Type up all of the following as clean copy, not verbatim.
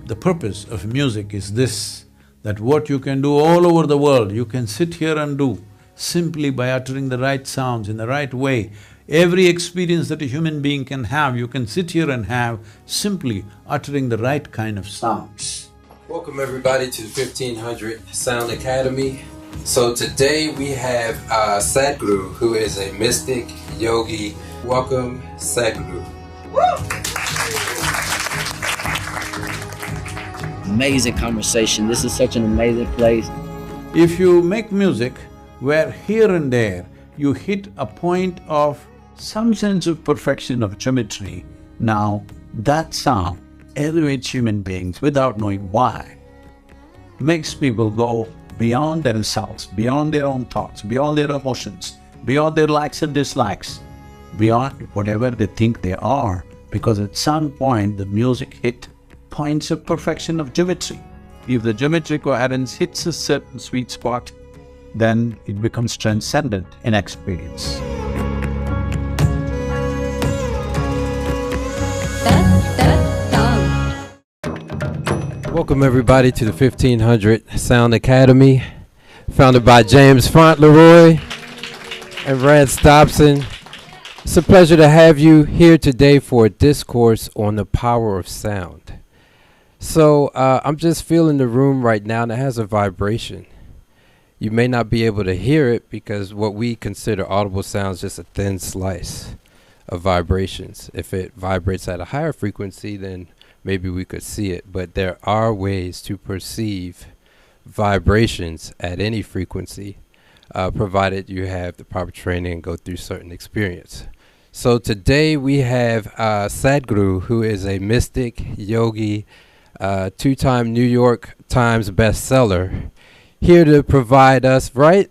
The purpose of music is this, that what you can do all over the world, you can sit here and do simply by uttering the right sounds in the right way. Every experience that a human being can have, you can sit here and have simply uttering the right kind of sounds. Welcome everybody to the 1500 Sound Academy. So today we have Sadhguru, who is a mystic yogi. Welcome, Sadhguru. Amazing conversation. This is such an amazing place. If you make music where here and there you hit a point of some sense of perfection of geometry, now that sound elevates human beings without knowing why, makes people go beyond themselves, beyond their own thoughts, beyond their emotions, beyond their likes and dislikes, beyond whatever they think they are, because at some point the music hit points of perfection of geometry. If the geometric coherence hits a certain sweet spot, then it becomes transcendent in experience. Welcome everybody to the 1500 Sound Academy, founded by James Fauntleroy and Rance Dobson. It's a pleasure to have you here today for a discourse on the power of sound. So I'm just feeling the room right now, and it has a vibration. You may not be able to hear it because what we consider audible sound is just a thin slice of vibrations. If it vibrates at a higher frequency, then maybe we could see it. But there are ways to perceive vibrations at any frequency, provided you have the proper training and go through certain experience. So today we have Sadhguru, who is a mystic yogi, two-time New York Times bestseller, here to provide us, right?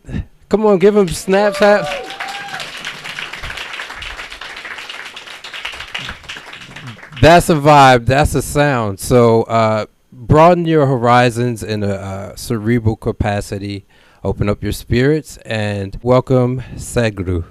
Come on, give him snaps. That's a vibe, that's a sound. So broaden your horizons in a cerebral capacity, open up your spirits, and welcome Sadhguru.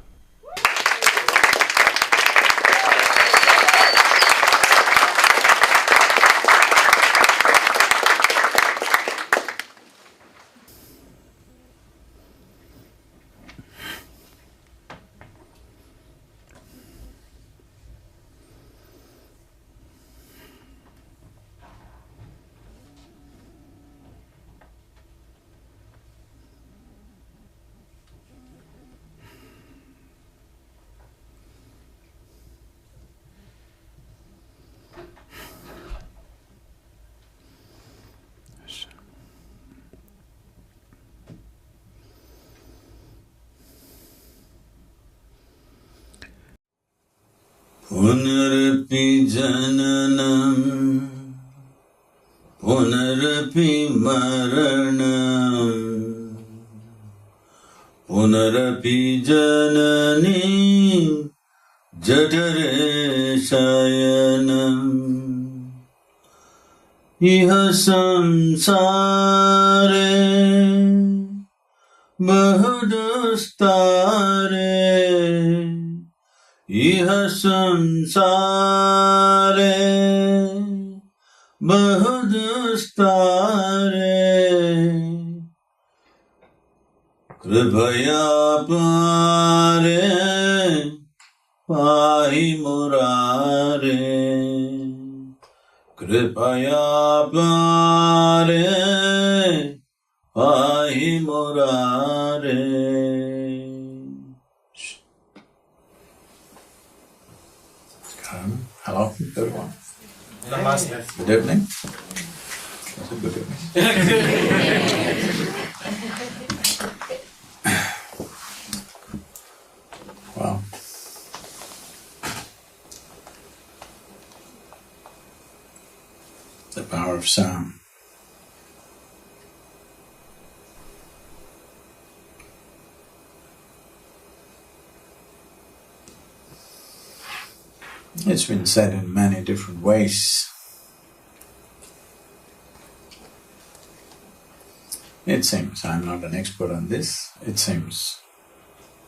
Punarapi jananam, punarapi maranam, punarapi janani, jatare shayanam, iha samsare, bahudastare, Iha samsare bahudastare kripaya pare pahi murare kripaya pare pahi murare. Hello, everyone. Namaste. Good evening. That's a good evening. Wow. The power of sound. It's been said in many different ways. It seems, I'm not an expert on this, it seems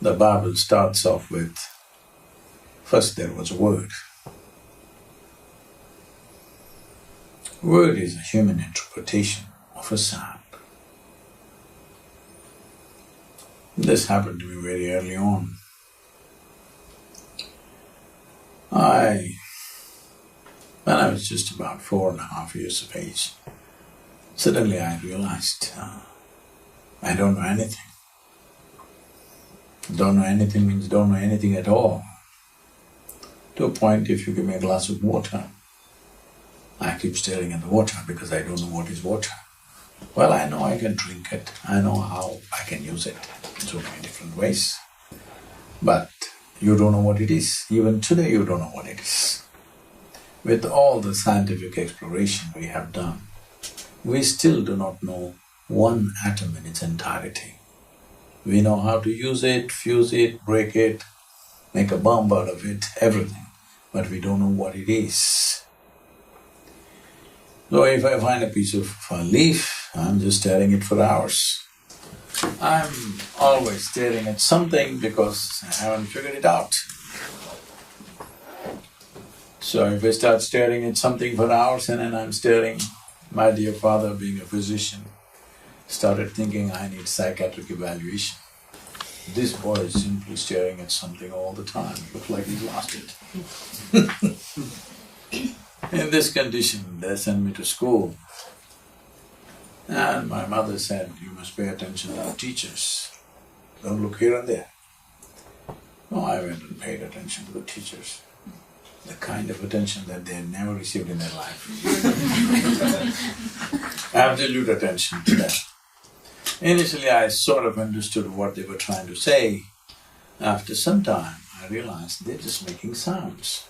the Bible starts off with, first there was a word. Word is a human interpretation of a sound. This happened to me very early on. When I was just about 4.5 years of age, suddenly I realized I don't know anything. Don't know anything means don't know anything at all. To a point, if you give me a glass of water, I keep staring at the water because I don't know what is water. Well, I know I can drink it, I know how I can use it in so many different ways. But you don't know what it is. Even today you don't know what it is. With all the scientific exploration we have done, we still do not know one atom in its entirety. We know how to use it, fuse it, break it, make a bomb out of it, everything, but we don't know what it is. So if I find a piece of leaf, I'm just staring at it for hours. I'm always staring at something because I haven't figured it out. So if I start staring at something for hours and then I'm staring, my dear father, being a physician, started thinking I need psychiatric evaluation. This boy is simply staring at something all the time, looks like he's lost it. In this condition, they sent me to school. And my mother said, you must pay attention to the teachers, don't look here and there. No, I went and paid attention to the teachers, the kind of attention that they had never received in their life. Absolute attention to them. Initially I sort of understood what they were trying to say. After some time I realized they're just making sounds.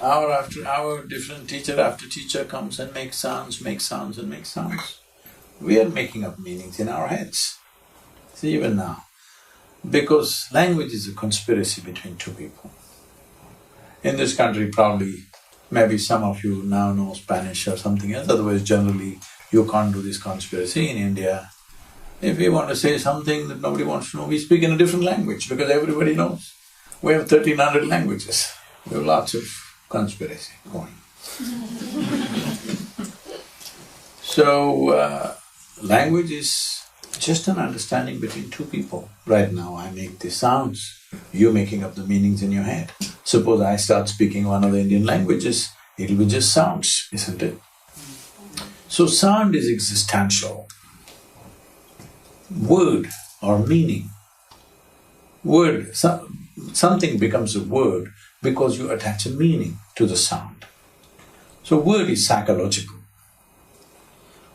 Hour after hour, different teacher after teacher comes and makes sounds, makes sounds and makes sounds. We are making up meanings in our heads. See, even now, because language is a conspiracy between two people. In this country probably, maybe some of you now know Spanish or something else, otherwise generally you can't do this conspiracy. In India, if we want to say something that nobody wants to know, we speak in a different language because everybody knows. We have 1300 languages, we have lots of conspiracy going. So, language is just an understanding between two people. Right now I make these sounds, you're making up the meanings in your head. Suppose I start speaking one of the Indian languages, it'll be just sounds, isn't it? So sound is existential. Word or meaning. Word, something becomes a word because you attach a meaning to the sound. So word is psychological.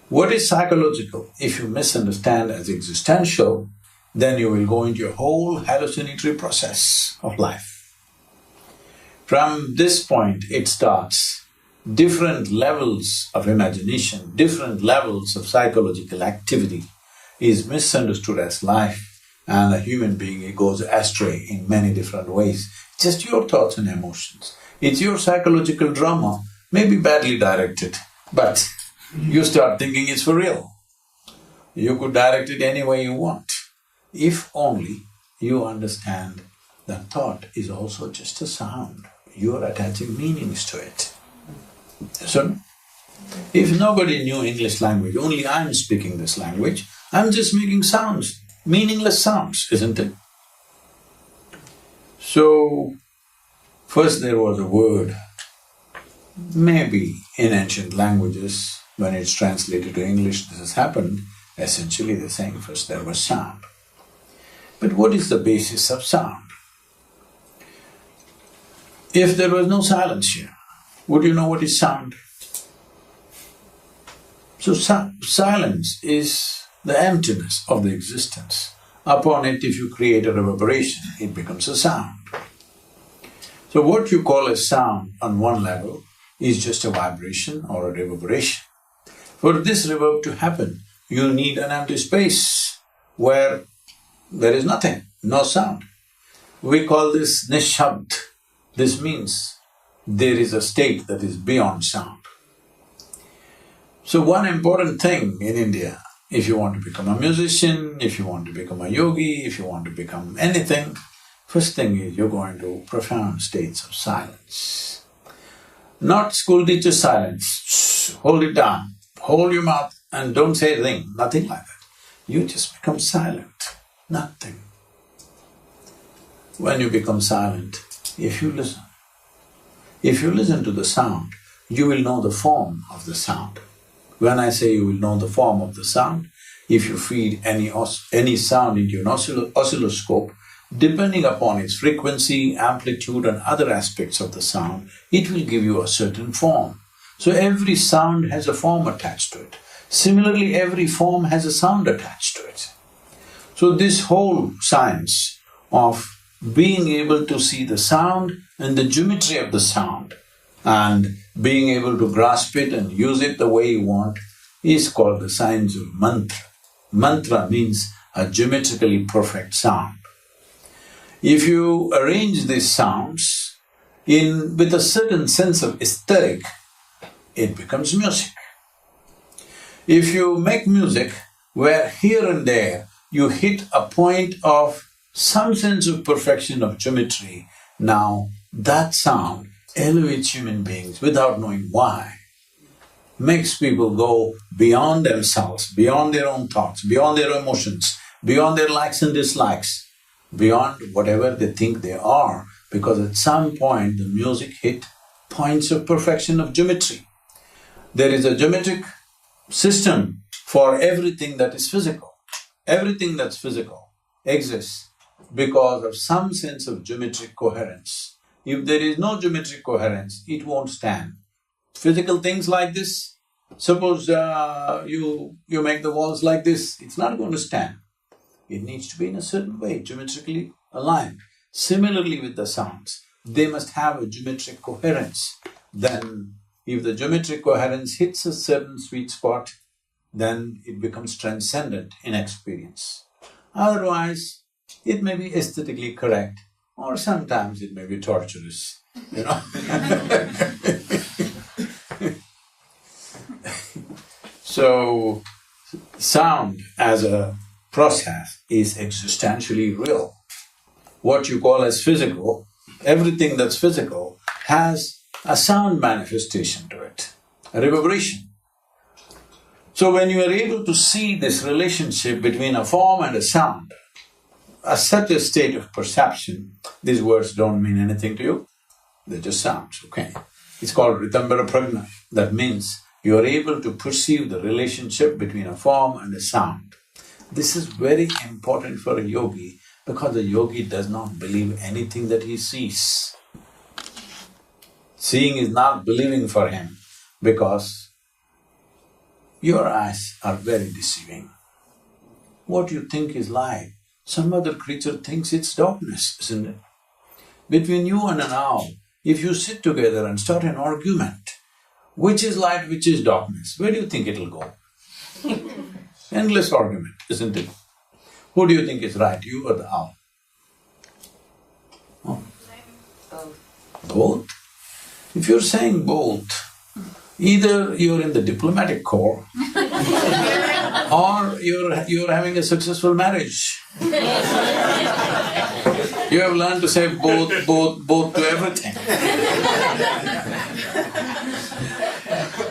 What is psychological? If you misunderstand as existential, then you will go into a whole hallucinatory process of life. From this point it starts, different levels of imagination, different levels of psychological activity is misunderstood as life, and a human being goes astray in many different ways. Just your thoughts and emotions. It's your psychological drama, maybe badly directed, but you start thinking it's for real. You could direct it any way you want, if only you understand that thought is also just a sound. You are attaching meanings to it. So, if nobody knew English language, only I'm speaking this language, I'm just making sounds, meaningless sounds, isn't it? So, first there was a word. Maybe in ancient languages, when it's translated to English, this has happened. Essentially they're saying first there was sound. But what is the basis of sound? If there was no silence here, would you know what is sound? So silence is the emptiness of the existence. Upon it, if you create a reverberation, it becomes a sound. So what you call a sound on one level is just a vibration or a reverberation. For this reverb to happen, you need an empty space where there is nothing, no sound. We call this nishabd. This means there is a state that is beyond sound. So one important thing in India, if you want to become a musician, if you want to become a yogi, if you want to become anything, first thing is you're going to profound states of silence. Not school teacher silence, shh, hold it down, hold your mouth and don't say a thing, nothing like that. You just become silent, nothing. When you become silent, if you listen to the sound, you will know the form of the sound. When I say you will know the form of the sound, if you feed any sound into an oscilloscope, depending upon its frequency, amplitude and other aspects of the sound, it will give you a certain form. So every sound has a form attached to it. Similarly, every form has a sound attached to it. So this whole science of being able to see the sound and the geometry of the sound and being able to grasp it and use it the way you want is called the science of mantra. Mantra means a geometrically perfect sound. If you arrange these sounds with a certain sense of aesthetic, it becomes music. If you make music where here and there you hit a point of some sense of perfection of geometry, now that sound elevates human beings without knowing why, makes people go beyond themselves, beyond their own thoughts, beyond their emotions, beyond their likes and dislikes, beyond whatever they think they are, because at some point the music hit points of perfection of geometry. There is a geometric system for everything that is physical. Everything that's physical exists because of some sense of geometric coherence. If there is no geometric coherence, it won't stand. Physical things like this, suppose you make the walls like this, it's not going to stand. It needs to be in a certain way, geometrically aligned. Similarly with the sounds, they must have a geometric coherence. Then if the geometric coherence hits a certain sweet spot, then it becomes transcendent in experience. Otherwise, it may be aesthetically correct or sometimes it may be torturous, you know. So, sound as a process is existentially real. What you call as physical, everything that's physical has a sound manifestation to it, a reverberation. So when you are able to see this relationship between a form and a sound, such a state of perception, these words don't mean anything to you, they're just sounds, okay? It's called Ritambara Prajna. That means you are able to perceive the relationship between a form and a sound. This is very important for a yogi because the yogi does not believe anything that he sees. Seeing is not believing for him because your eyes are very deceiving. What you think is light, some other creature thinks it's darkness, isn't it? Between you and an owl, if you sit together and start an argument, which is light, which is darkness, where do you think it'll go? Endless argument, isn't it? Who do you think is right, you or the owl? Oh. Both? If you're saying both, either you're in the diplomatic corps or you're having a successful marriage. You have learned to say both to everything.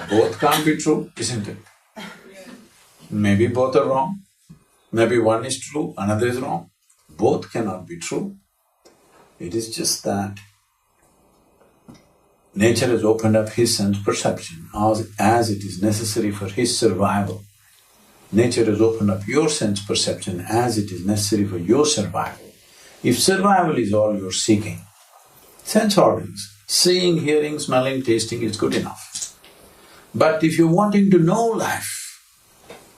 Both can't be true, isn't it? Maybe both are wrong, maybe one is true, another is wrong. Both cannot be true. It is just that nature has opened up his sense perception as it is necessary for his survival. Nature has opened up your sense perception as it is necessary for your survival. If survival is all you're seeking, sense organs, seeing, hearing, smelling, tasting is good enough. But if you're wanting to know life,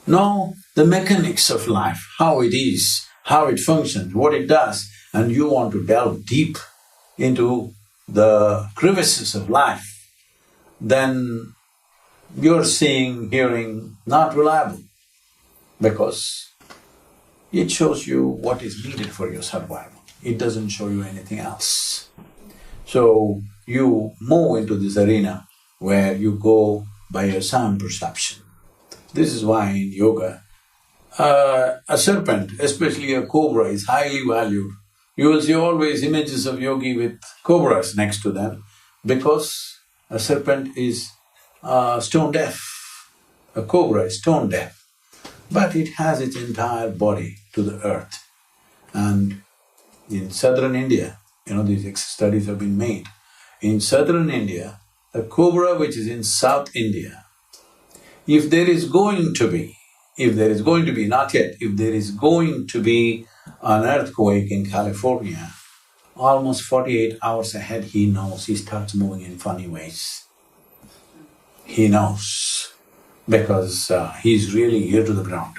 know the mechanics of life, how it is, how it functions, what it does, and you want to delve deep into the crevices of life, then you're seeing, hearing not reliable because it shows you what is needed for your survival. It doesn't show you anything else. So you move into this arena where you go by your sound perception. This is why in yoga, a serpent, especially a cobra, is highly valued. You will see always images of yogi with cobras next to them because A serpent is stone deaf, a cobra is stone deaf, but it has its entire body to the earth. And in southern India, these studies have been made. In southern India, a cobra which is in South India, if there is going to be, not yet, if there is going to be an earthquake in California, almost 48 hours ahead he knows, he starts moving in funny ways. He knows, because he's really ear to the ground,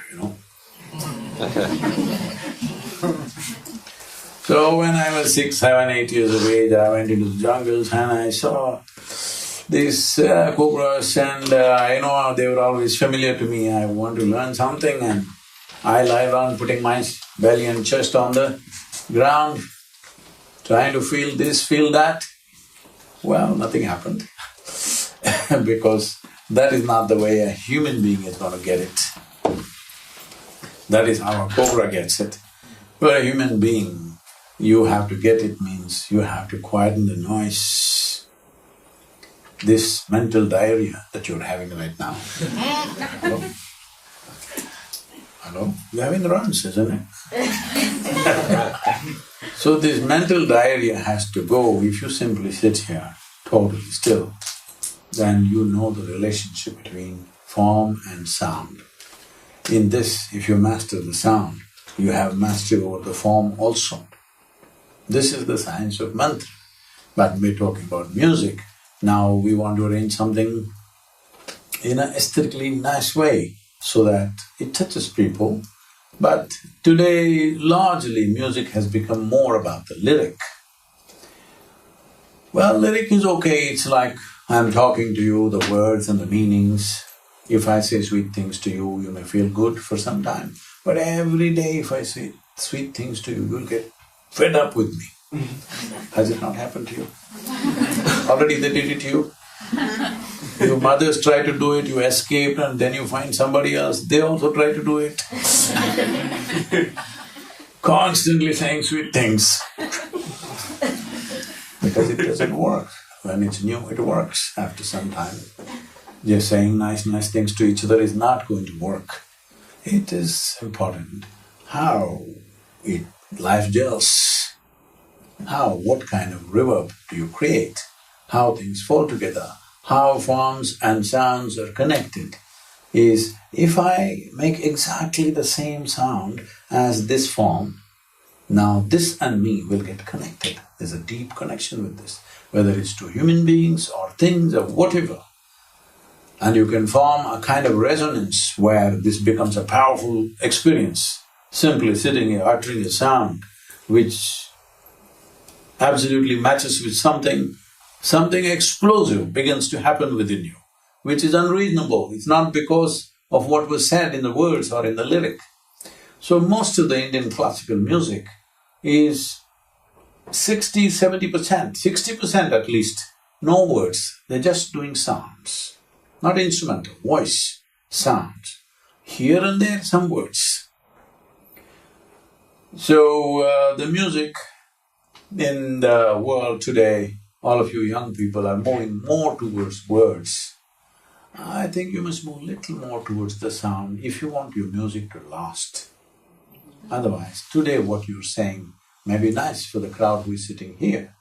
So when I was 6, 7, 8 years of age, I went into the jungles and I saw these cobras and they were always familiar to me. I want to learn something and I lie around putting my belly and chest on the ground, trying to feel this, feel that. Well, nothing happened because that is not the way a human being is going to get it. That is how a cobra gets it. For a human being, you have to get it means you have to quieten the noise. This mental diarrhea that you're having right now. Hello? Hello? You're having runs, isn't it? So this mental diarrhea has to go. If you simply sit here totally still, then you know the relationship between form and sound. In this, if you master the sound, you have mastery over the form also. This is the science of mantra. But we're talking about music. Now we want to arrange something in an aesthetically nice way so that it touches people. But today, largely music has become more about the lyric. Well, lyric is okay, it's like I'm talking to you, the words and the meanings. If I say sweet things to you, you may feel good for some time. But every day if I say sweet things to you, you'll get fed up with me. Has it not happened to you? Already they did it to you. Your mothers try to do it, you escaped and then you find somebody else, they also try to do it. Constantly saying sweet things. Because it doesn't work. When it's new, it works after some time. Just saying nice things to each other is not going to work. It is important how life gels, what kind of reverb do you create, how things fall together, how forms and sounds are connected. Is if I make exactly the same sound as this form, now this and me will get connected. There's a deep connection with this, whether it's to human beings or things or whatever. And you can form a kind of resonance where this becomes a powerful experience. Simply sitting here uttering a sound which absolutely matches with something explosive begins to happen within you, which is unreasonable. It's not because of what was said in the words or in the lyric. So most of the Indian classical music is 60–70%, 60% at least, no words, they're just doing sounds. Not instrumental, voice, sounds. Here and there some words. So the music in the world today, all of you young people are moving more towards words. I think you must move little more towards the sound if you want your music to last. Otherwise, today what you're saying may be nice for the crowd who is sitting here,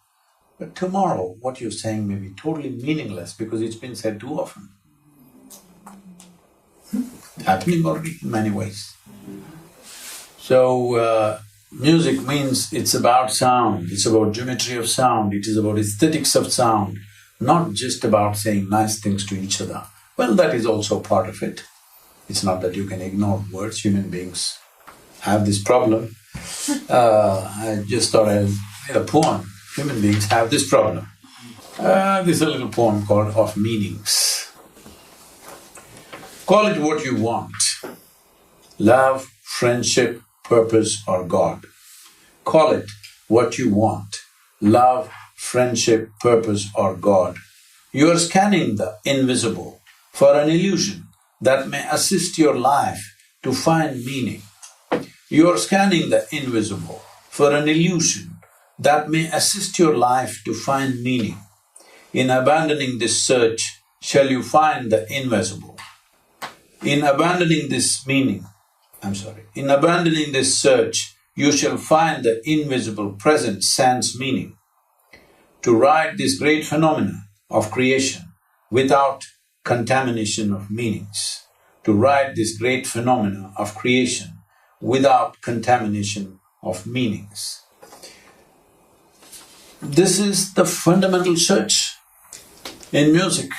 but tomorrow what you're saying may be totally meaningless because it's been said too often. Happening already in many ways. So, music means it's about sound, it's about geometry of sound, it is about aesthetics of sound, not just about saying nice things to each other. Well, that is also part of it. It's not that you can ignore words, human beings have this problem. I just thought I'd read a poem, human beings have this problem. This is a little poem called Of Meanings. Call it what you want, love, friendship, purpose or God. Call it what you want, love, friendship, purpose or God. You are scanning the invisible for an illusion that may assist your life to find meaning. You are scanning the invisible for an illusion that may assist your life to find meaning. In abandoning this search, shall you find the invisible. In abandoning this in abandoning this search, you shall find the invisible present sans meaning. To ride this great phenomena of creation without contamination of meanings. To ride this great phenomena of creation without contamination of meanings. This is the fundamental search in music,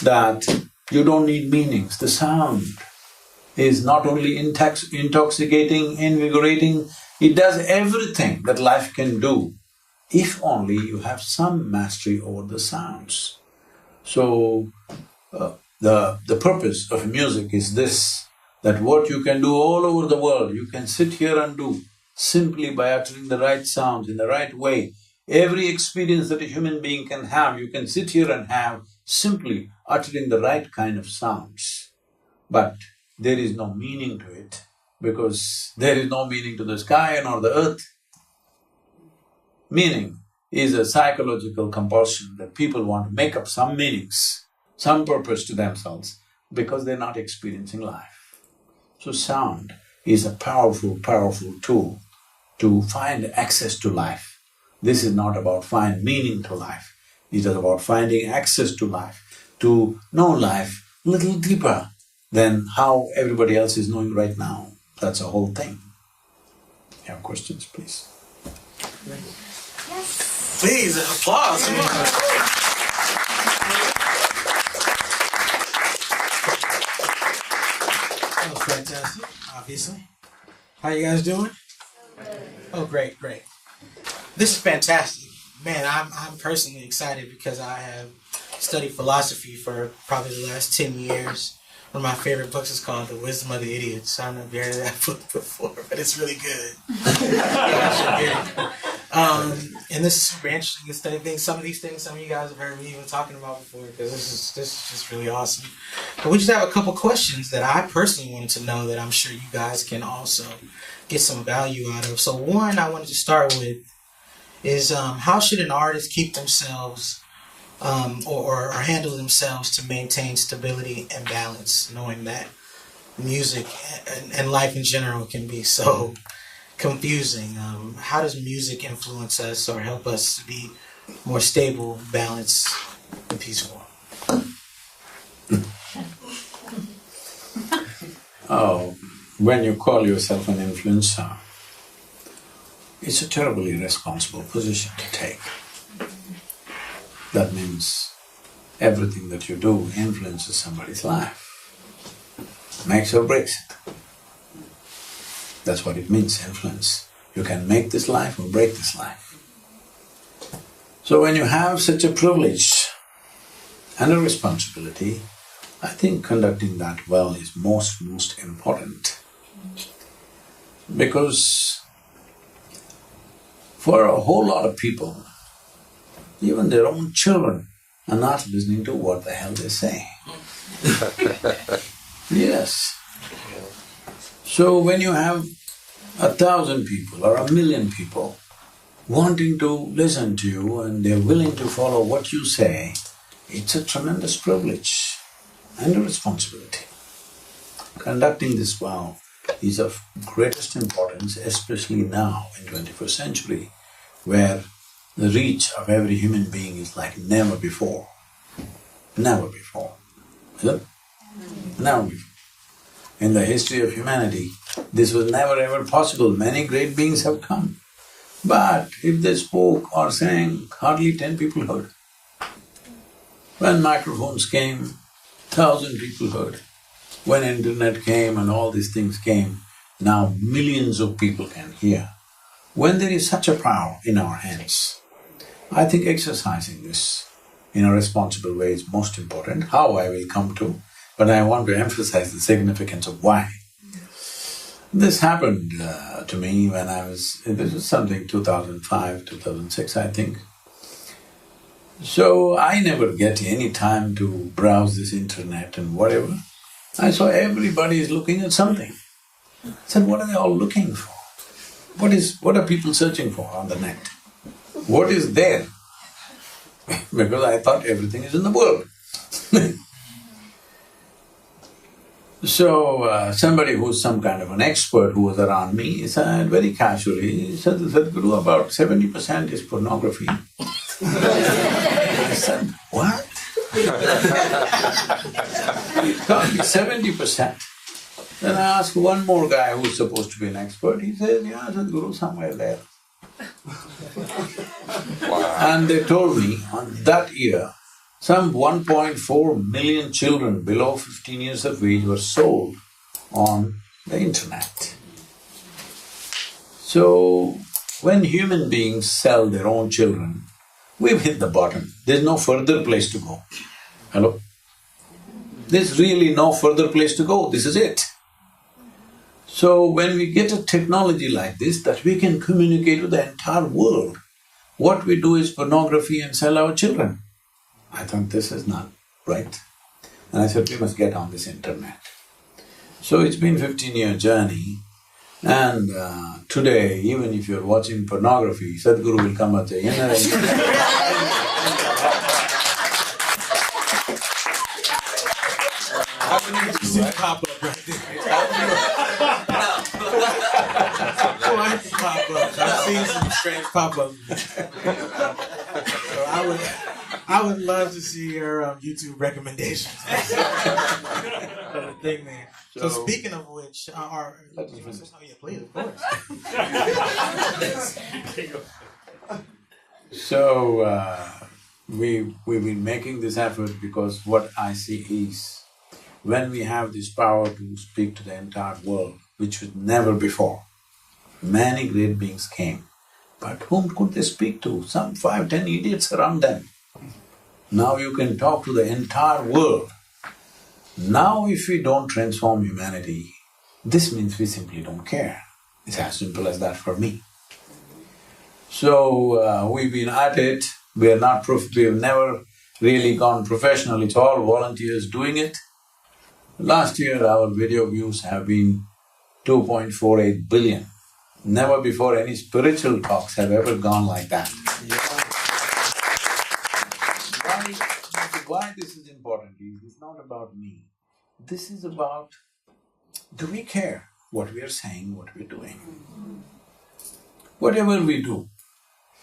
that you don't need meanings. The sound is not only intoxicating, invigorating, it does everything that life can do, if only you have some mastery over the sounds. So, the purpose of music is this, that what you can do all over the world, you can sit here and do simply by uttering the right sounds in the right way. Every experience that a human being can have, you can sit here and have simply uttering the right kind of sounds. But there is no meaning to it, because there is no meaning to the sky nor the earth. Meaning is a psychological compulsion that people want to make up some meanings, some purpose to themselves, because they're not experiencing life. So sound is a powerful, powerful tool to find access to life. This is not about finding meaning to life, it is about finding access to life, to know life a little deeper than how everybody else is knowing right now. That's the whole thing. You have questions, please? Yes. Please, applause. That was fantastic, obviously. How you guys doing? Oh, great, great. This is fantastic. Man, I'm personally excited because I have studied philosophy for probably the last 10 years. One of my favorite books is called The Wisdom of the Idiots. I don't know if you heard of that book before, but it's really good. And this is super interesting to study things. Some of these things, some of you guys have heard me even talking about before, because this is just really awesome. But we just have a couple questions that I personally wanted to know that I'm sure you guys can also get some value out of. So one I wanted to start with is how should an artist keep themselves or handle themselves to maintain stability and balance, knowing that music and life in general can be so confusing. How does music influence us or help us to be more stable, balanced, and peaceful? Oh, when you call yourself an influencer, it's a terribly irresponsible position to take. That means everything that you do influences somebody's life, makes or breaks it. That's what it means, influence. You can make this life or break this life. So when you have such a privilege and a responsibility, I think conducting that well is most important. Because for a whole lot of people, even their own children are not listening to what the hell they say. Yes. So when you have 1,000 people or 1,000,000 people wanting to listen to you and they're willing to follow what you say, it's a tremendous privilege and a responsibility. Conducting this well is of greatest importance, especially now in 21st century, where the reach of every human being is like never before. Never before. Is it? Never before. In the history of humanity, this was never ever possible. Many great beings have come. But if they spoke or sang, hardly 10 people heard. When microphones came, 1,000 people heard. When internet came and all these things came, now millions of people can hear. When there is such a power in our hands, I think exercising this in a responsible way is most important. How I will come to, but I want to emphasize the significance of why. This happened to me when this was something 2005, 2006 I think. So I never get any time to browse this internet and whatever. I saw everybody is looking at something. I said, what are they all looking for? What are people searching for on the net? What is there? because I thought everything is in the world. So, somebody who's some kind of an expert who was around me, he said very casually, he said, Sadhguru, about 70% is pornography. I said, what? He told me 70%. Then I asked one more guy who's supposed to be an expert, he says, yeah, Sadhguru, somewhere there. And they told me, on that year, some 1.4 million children below 15 years of age were sold on the internet. So, when human beings sell their own children, we've hit the bottom. There's no further place to go. Hello? There's really no further place to go, this is it. So, when we get a technology like this that we can communicate with the entire world, what we do is pornography and sell our children. I thought this is not right. And I said, we must get on this internet. So it's been 15-year journey, and today, even if you're watching pornography, Sadhguru will come and say, pop up right there. Like pop-ups. I've seen some strange pop-ups. So I would love to see your YouTube recommendations. The thing, man. So speaking of which, oh yeah, please, of course. So, we've been making this effort because what I see is, when we have this power to speak to the entire world, which was never before, many great beings came, but whom could they speak to? Some 5–10 idiots around them. Now you can talk to the entire world. Now if we don't transform humanity, this means we simply don't care. It's as simple as that for me. So, we've been at it, we've never really gone professional, it's all volunteers doing it. Last year our video views have been 2.48 billion. Never before any spiritual talks have ever gone like that. Why this is important is, it's not about me. This is about, do we care what we are saying, what we're doing? Whatever we do,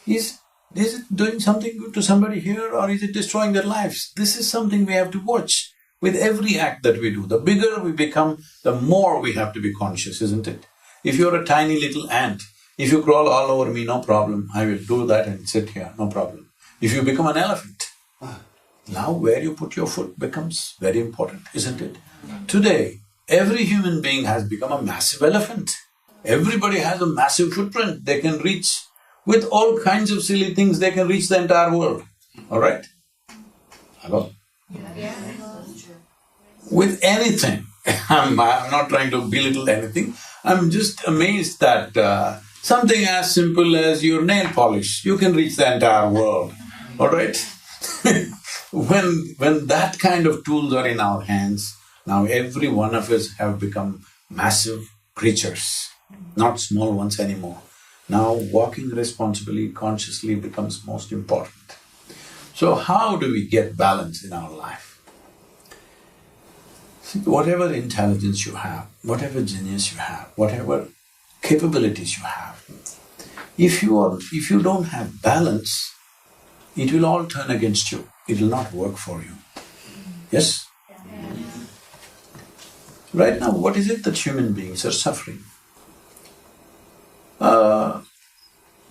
is it doing something good to somebody here, or is it destroying their lives? This is something we have to watch with every act that we do. The bigger we become, the more we have to be conscious, isn't it? If you're a tiny little ant, if you crawl all over me, no problem, I will do that and sit here, no problem. If you become an elephant, now where you put your foot becomes very important, isn't it? Today, every human being has become a massive elephant. Everybody has a massive footprint. They can reach, with all kinds of silly things, they can reach the entire world, all right? Hello? Yeah. With anything. I'm not trying to belittle anything. I'm just amazed that something as simple as your nail polish, you can reach the entire world, all right? When that kind of tools are in our hands, now every one of us have become massive creatures, not small ones anymore. Now walking responsibly, consciously becomes most important. So how do we get balance in our life? See, whatever intelligence you have, whatever genius you have, whatever capabilities you have, if you don't have balance, it will all turn against you. It will not work for you. Yes? Right now, what is it that human beings are suffering?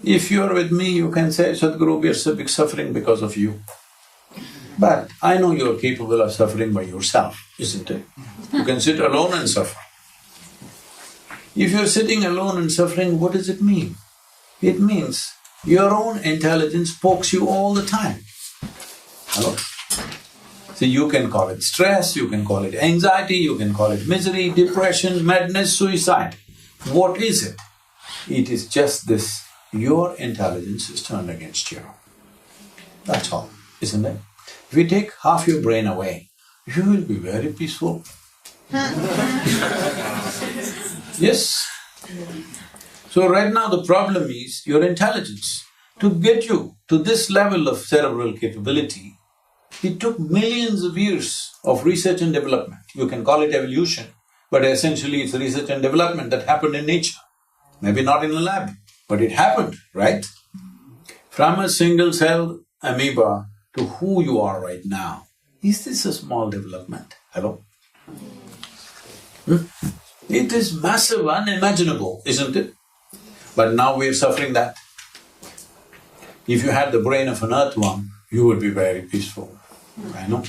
If you're with me, you can say, Sadhguru, we are suffering because of you. But I know you're capable of suffering by yourself, isn't it? You can sit alone and suffer. If you're sitting alone and suffering, what does it mean? It means your own intelligence pokes you all the time. Hello? So you can call it stress, you can call it anxiety, you can call it misery, depression, madness, suicide. What is it? It is just this, your intelligence is turned against you. That's all, isn't it? If you take half your brain away, you will be very peaceful. Yes? So right now the problem is your intelligence. To get you to this level of cerebral capability, it took millions of years of research and development. You can call it evolution, but essentially it's research and development that happened in nature. Maybe not in a lab, but it happened, right? From a single cell amoeba to who you are right now. Is this a small development? Hello? It is massive, unimaginable, isn't it? But now we are suffering that. If you had the brain of an earthworm, you would be very peaceful, I know.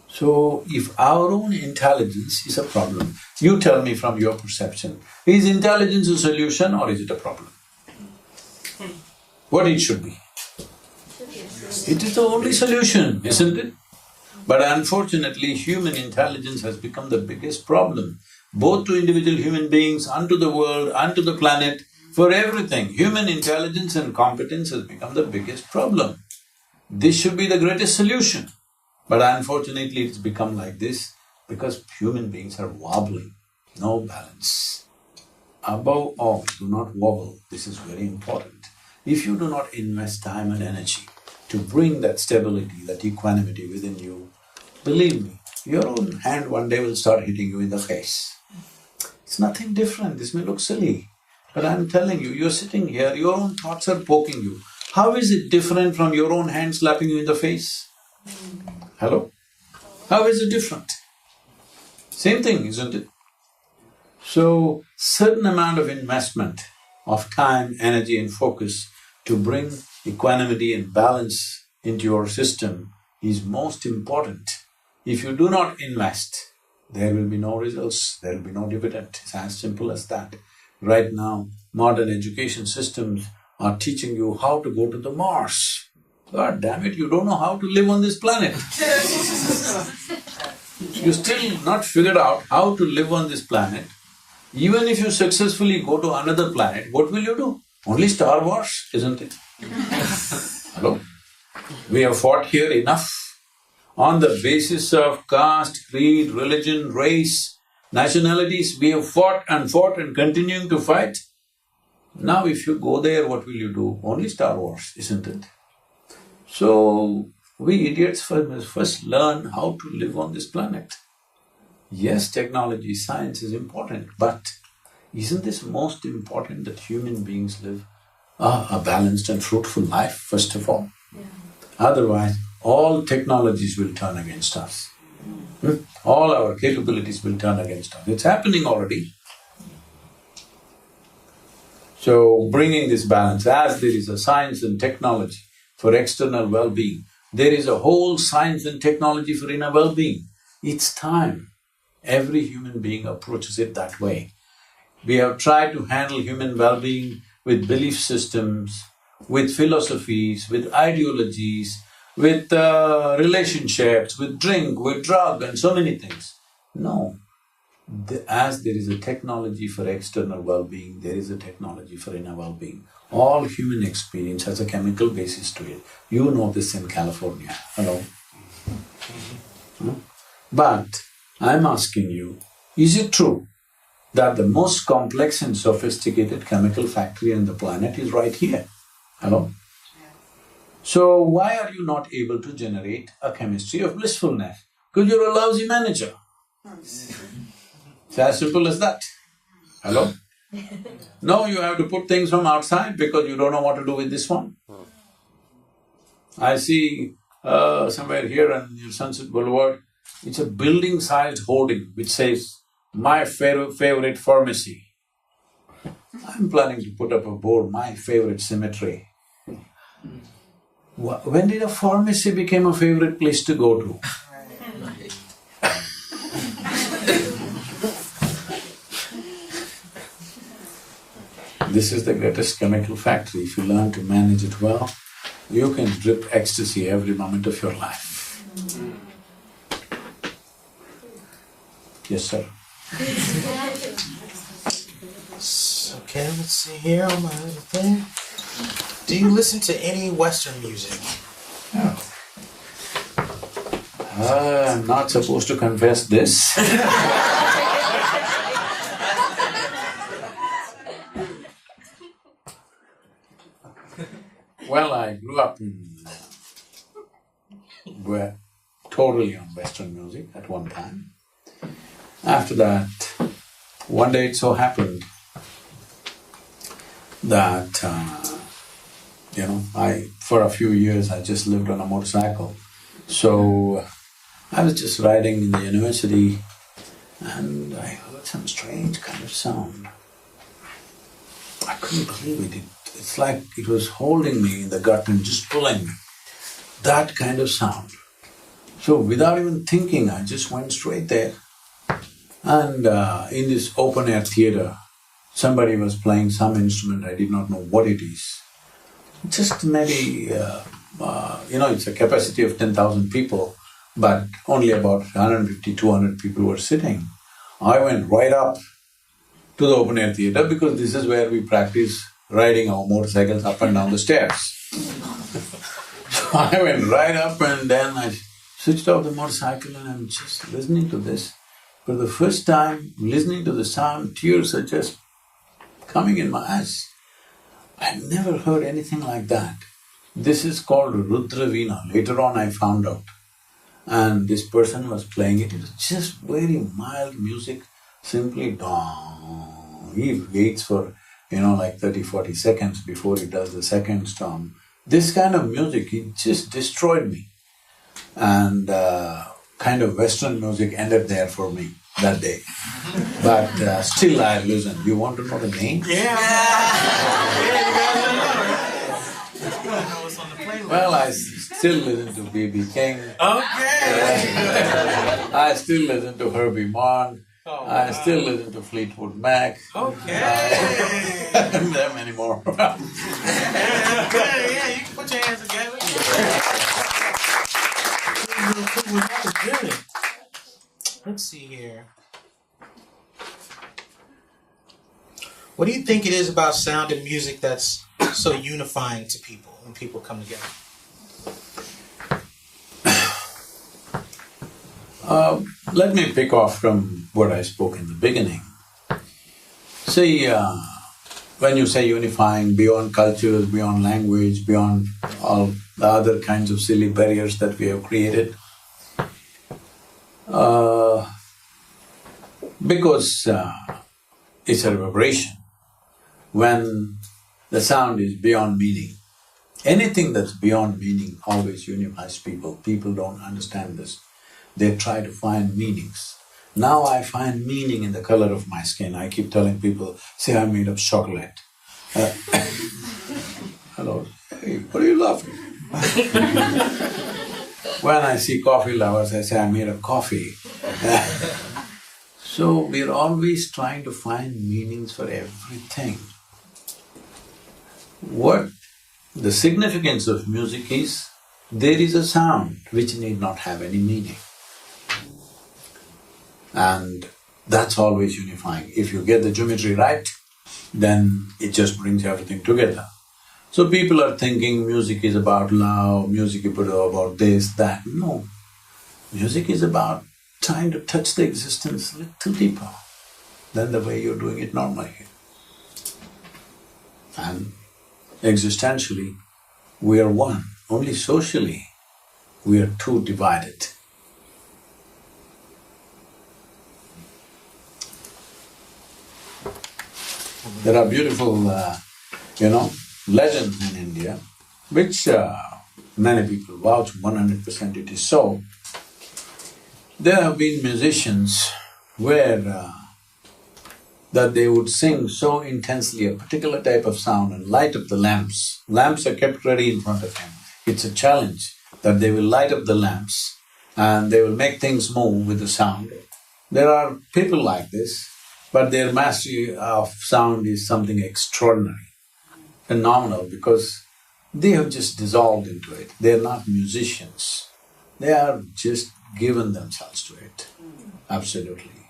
So, if our own intelligence is a problem, you tell me from your perception, is intelligence a solution or is it a problem? What it should be? It is the only solution, isn't it? But unfortunately, human intelligence has become the biggest problem, both to individual human beings, unto the world, unto the planet, for everything. Human intelligence and competence has become the biggest problem. This should be the greatest solution. But unfortunately, it's become like this because human beings are wobbling, no balance. Above all, do not wobble, this is very important. If you do not invest time and energy to bring that stability, that equanimity within you, believe me, your own hand one day will start hitting you in the face. It's nothing different, this may look silly, but I'm telling you, you're sitting here, your own thoughts are poking you. How is it different from your own hand slapping you in the face? Hello? How is it different? Same thing, isn't it? So, certain amount of investment of time, energy and focus to bring equanimity and balance into your system is most important. If you do not invest, there will be no results, there will be no dividend. It's as simple as that. Right now, modern education systems are teaching you how to go to the Mars. God damn it, you don't know how to live on this planet. You still not figured out how to live on this planet. Even if you successfully go to another planet, what will you do? Only Star Wars, isn't it? Hello? We have fought here enough. On the basis of caste, creed, religion, race, nationalities, we have fought and continuing to fight. Now if you go there, what will you do? Only Star Wars, isn't it? So, we idiots first learn how to live on this planet. Yes, technology, science is important, but isn't this most important that human beings live a balanced and fruitful life, first of all? Yeah. Otherwise, all technologies will turn against us. All our capabilities will turn against us. It's happening already. So, bringing this balance, as there is a science and technology for external well-being, there is a whole science and technology for inner well-being. It's time every human being approaches it that way. We have tried to handle human well-being with belief systems, with philosophies, with ideologies, with relationships, with drink, with drug and so many things. No. As there is a technology for external well-being, there is a technology for inner well-being. All human experience has a chemical basis to it. You know this in California, hello? But I'm asking you, is it true that the most complex and sophisticated chemical factory on the planet is right here? Hello? So why are you not able to generate a chemistry of blissfulness? Because you're a lousy manager. It's as simple as that. Hello? No, you have to put things from outside because you don't know what to do with this one. I see somewhere here on Sunset Boulevard, it's a building-sized hoarding which says, "My favorite pharmacy." I'm planning to put up a board, "My favorite cemetery." When did a pharmacy become a favorite place to go to? This is the greatest chemical factory. If you learn to manage it well, you can drip ecstasy every moment of your life. Yes, sir. Okay, let's see here on my little thing. Do you listen to any Western music? No. I'm not supposed to confess this. Well, I grew up in where totally on Western music at one time. After that, one day it so happened that, for a few years I just lived on a motorcycle. So I was just riding in the university and I heard some strange kind of sound. I couldn't believe it. It's like it was holding me in the gut and just pulling me. That kind of sound. So without even thinking, I just went straight there. And in this open-air theatre, somebody was playing some instrument, I did not know what it is. Just maybe, it's a capacity of 10,000 people, but only about 150, 200 people were sitting. I went right up to the open-air theatre because this is where we practice riding our motorcycles up and down the stairs. So I went right up and then I switched off the motorcycle and I'm just listening to this. For the first time, listening to the sound, tears are just coming in my eyes. I've never heard anything like that. This is called Rudra Veena. Later on I found out. And this person was playing it. It was just very mild music, simply dong. He waits for, like 30-40 seconds before he does the second storm. This kind of music, it just destroyed me. And kind of Western music ended there for me that day. But still I listen. You want to know the name? Yeah, you guys don't know, right? I know what's on the playlist. Well, I still listen to B.B. King. Okay. I still listen to Herbie Mann. Oh, I wow. still listen to Fleetwood Mac. Okay. Them anymore. Yeah, you can put your hands together. That was good. Let's see here. What do you think it is about sound and music that's so unifying to people when people come together? Let me pick off from what I spoke in the beginning. See, when you say unifying beyond cultures, beyond language, beyond all the other kinds of silly barriers that we have created, because it's a reverberation. When the sound is beyond meaning, anything that's beyond meaning always unifies people. People don't understand this. They try to find meanings. Now I find meaning in the color of my skin. I keep telling people, say I'm made of chocolate. Hello, hey, what are you laughing? When I see coffee lovers, I say I'm made of coffee. So we're always trying to find meanings for everything. What the significance of music is, there is a sound which need not have any meaning. And that's always unifying. If you get the geometry right, then it just brings everything together. So people are thinking music is about love, music is about this, that. No. Music is about trying to touch the existence a little deeper than the way you're doing it normally. And existentially, we are one. Only socially, we are too divided. There are beautiful, legends in India, which many people vouch 100% it is so. There have been musicians where that they would sing so intensely a particular type of sound and light up the lamps. Lamps are kept ready in front of him. It's a challenge that they will light up the lamps and they will make things move with the sound. There are people like this, but their mastery of sound is something extraordinary, phenomenal, because they have just dissolved into it. They are not musicians. They are just given themselves to it, absolutely.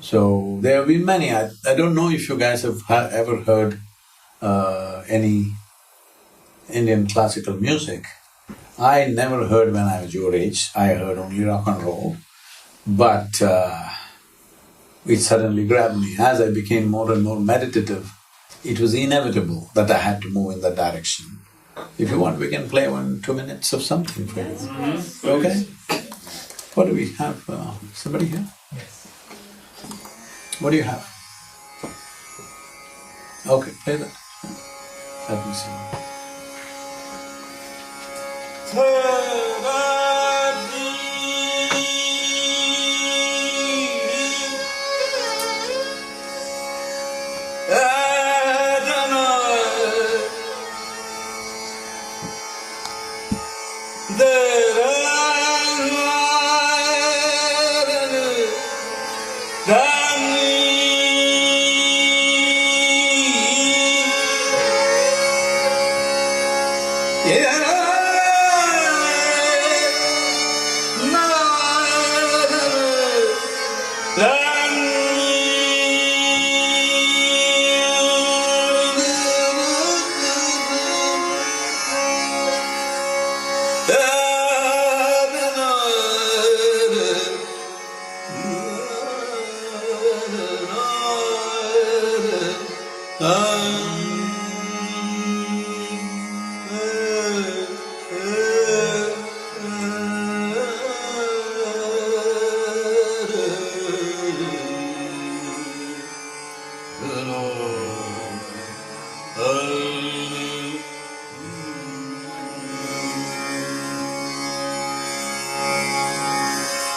So there have been many. I don't know if you guys have ever heard any Indian classical music. I never heard when I was your age. I heard only rock and roll, but it suddenly grabbed me. As I became more and more meditative, it was inevitable that I had to move in that direction. If you want, we can play 2 minutes of something for you. Okay? What do we have? Somebody here? Yes. What do you have? Okay, play that. Let me see.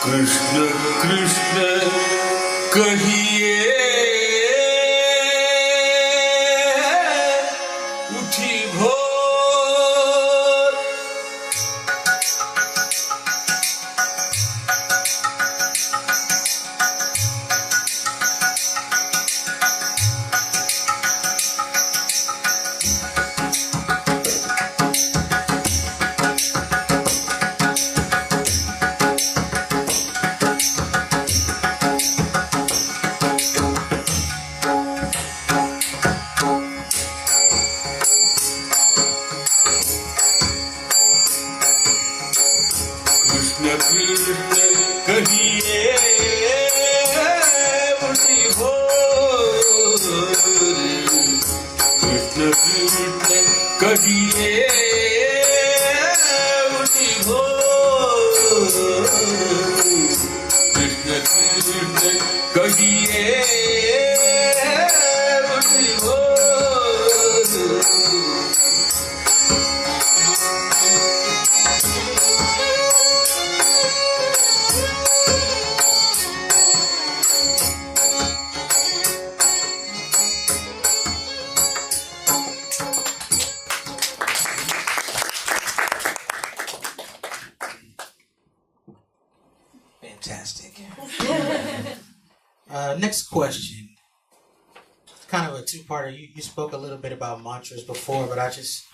Krishna Krishna कहिए उठी भोर कृष्ण कृष्ण कहिए उठी भोर कृष्ण कृष्ण कहिए उठी भोर कृष्ण कृष्ण कहिए उठी भोर Fantastic. Next question. Kind of a two-parter. You spoke a little bit about mantras before, but I just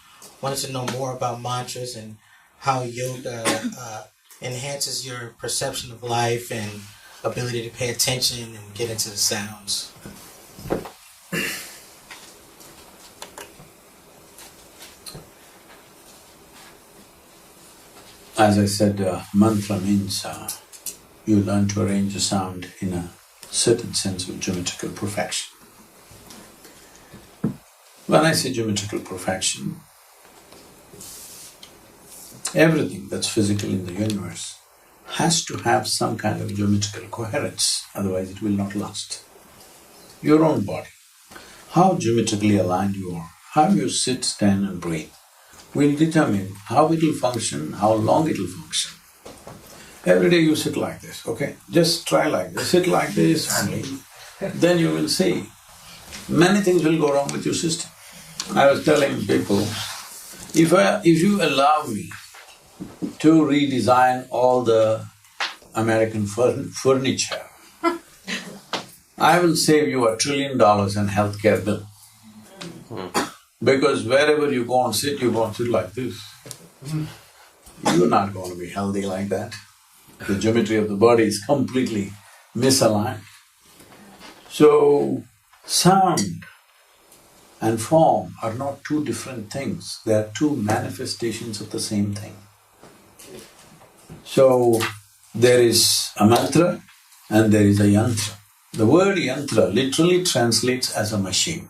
wanted to know more about mantras and how yoga enhances your perception of life and ability to pay attention and get into the sounds. As I said, mantra means you learn to arrange a sound in a certain sense of geometrical perfection. When I say geometrical perfection, everything that's physical in the universe has to have some kind of geometrical coherence, otherwise it will not last. Your own body, how geometrically aligned you are, how you sit, stand and breathe will determine how it will function, how long it will function. Every day you sit like this, okay? Just try like this, sit like this only. Then you will see many things will go wrong with your system. I was telling people, if you allow me to redesign all the American furniture, I will save you $1 trillion in healthcare bill. Because wherever you go and sit, you go and sit like this. You're not going to be healthy like that. The geometry of the body is completely misaligned. So, sound and form are not two different things, they are two manifestations of the same thing. So, there is a mantra and there is a yantra. The word yantra literally translates as a machine.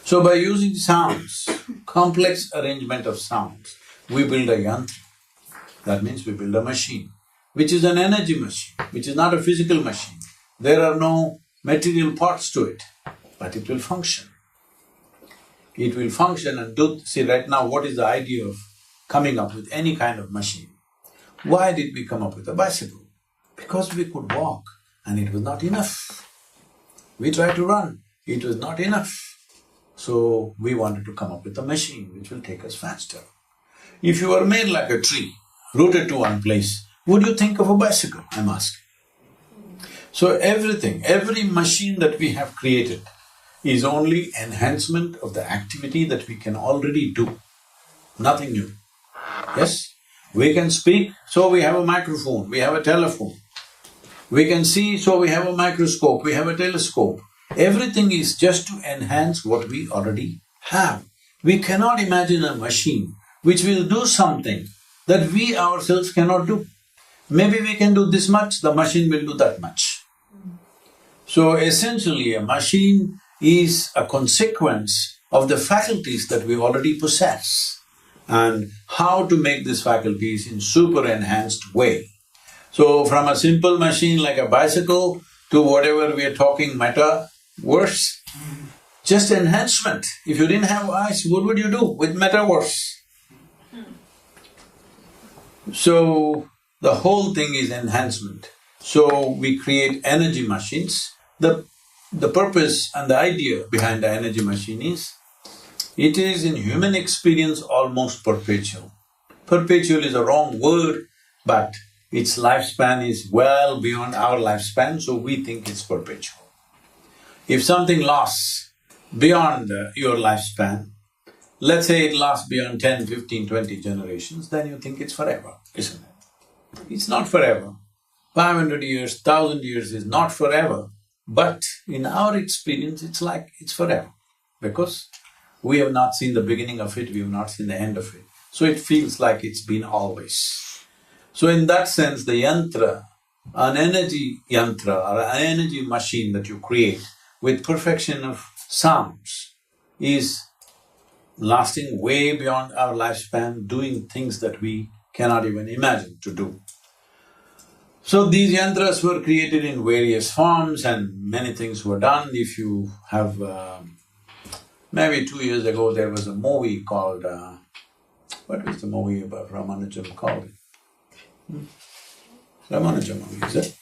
So by using sounds, complex arrangement of sounds, we build a yantra. That means we build a machine, which is an energy machine, which is not a physical machine. There are no material parts to it, but it will function. It will function and do… See, right now, what is the idea of coming up with any kind of machine? Why did we come up with a bicycle? Because we could walk and it was not enough. We tried to run, it was not enough. So we wanted to come up with a machine which will take us faster. If you were made like a tree, rooted to one place, would you think of a bicycle, I'm asking? So everything, every machine that we have created is only enhancement of the activity that we can already do, nothing new. Yes? We can speak, so we have a microphone, we have a telephone. We can see, so we have a microscope, we have a telescope. Everything is just to enhance what we already have. We cannot imagine a machine which will do something that we ourselves cannot do. Maybe we can do this much, the machine will do that much. So essentially, a machine is a consequence of the faculties that we already possess and how to make these faculties in super enhanced way. So from a simple machine like a bicycle to whatever we are talking metaverse, just enhancement. If you didn't have eyes, what would you do with metaverse? So the whole thing is enhancement. So we create energy machines. The purpose and the idea behind the energy machine is, it is in human experience almost perpetual. Perpetual is a wrong word, but its lifespan is well beyond our lifespan, so we think it's perpetual. If something lasts beyond your lifespan, let's say it lasts beyond 10, 15, 20 generations, then you think it's forever, isn't it? It's not forever. 500 years, 1000 years is not forever, but in our experience it's like it's forever, because we have not seen the beginning of it, we have not seen the end of it. So it feels like it's been always. So in that sense, the yantra, an energy yantra or an energy machine that you create with perfection of sounds is lasting way beyond our lifespan, doing things that we cannot even imagine to do. So these yantras were created in various forms and many things were done. If you have… maybe 2 years ago there was a movie called… what was the movie about Ramanujam called? Ramanujam movie, is it?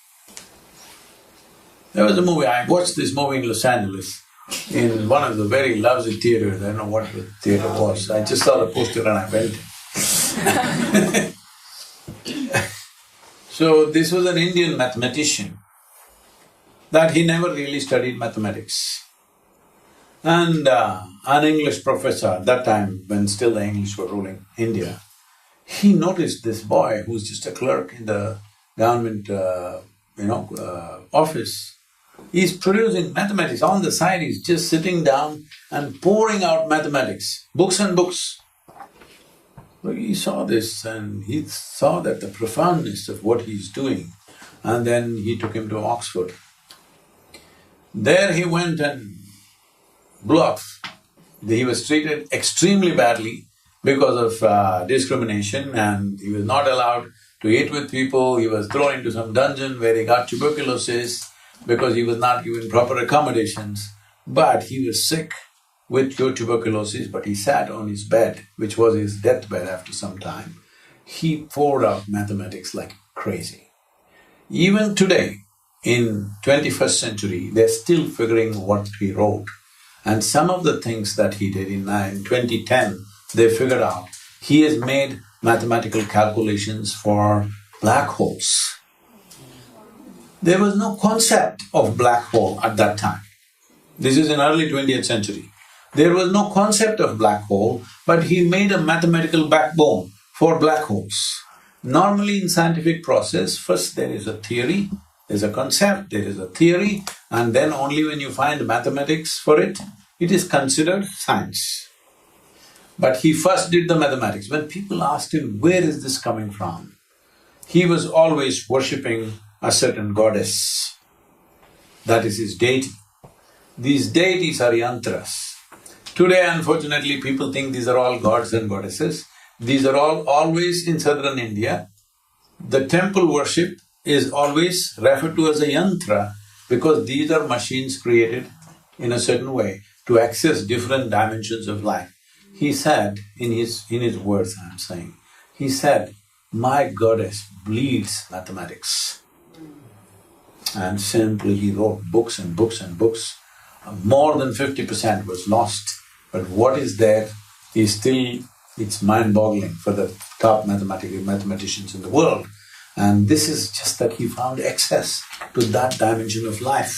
There was a movie, I watched this movie in Los Angeles in one of the very lousy theaters, I don't know what the theater was, I just saw the poster and I went. So this was an Indian mathematician, that he never really studied mathematics. And an English professor at that time, when still the English were ruling India, he noticed this boy who's just a clerk in the government, office. He's producing mathematics, on the side he's just sitting down and pouring out mathematics, books and books. So he saw this and he saw that the profoundness of what he's doing, and then he took him to Oxford. There he went and blew up. He was treated extremely badly because of discrimination, and he was not allowed to eat with people. He was thrown into some dungeon where he got tuberculosis because he was not given proper accommodations. But he was sick with tuberculosis, but he sat on his bed, which was his deathbed after some time. He poured out mathematics like crazy. Even today, in 21st century, they're still figuring what he wrote. And some of the things that he did in 2010, they figured out. He has made mathematical calculations for black holes. There was no concept of black hole at that time. This is in early 20th century. There was no concept of black hole, but he made a mathematical backbone for black holes. Normally in scientific process, first there is a theory, there's a concept, there is a theory, and then only when you find mathematics for it, it is considered science. But he first did the mathematics. When people asked him, where is this coming from? He was always worshipping a certain goddess. That is his deity. These deities are yantras. Today, unfortunately, people think these are all gods and goddesses. These are all always in southern India. The temple worship is always referred to as a yantra because these are machines created in a certain way to access different dimensions of life. He said, in his words I'm saying, he said, "My goddess bleeds mathematics." And simply he wrote books and books and books. More than 50% was lost, but what is there is still… it's mind-boggling for the top mathematicians in the world. And this is just that he found access to that dimension of life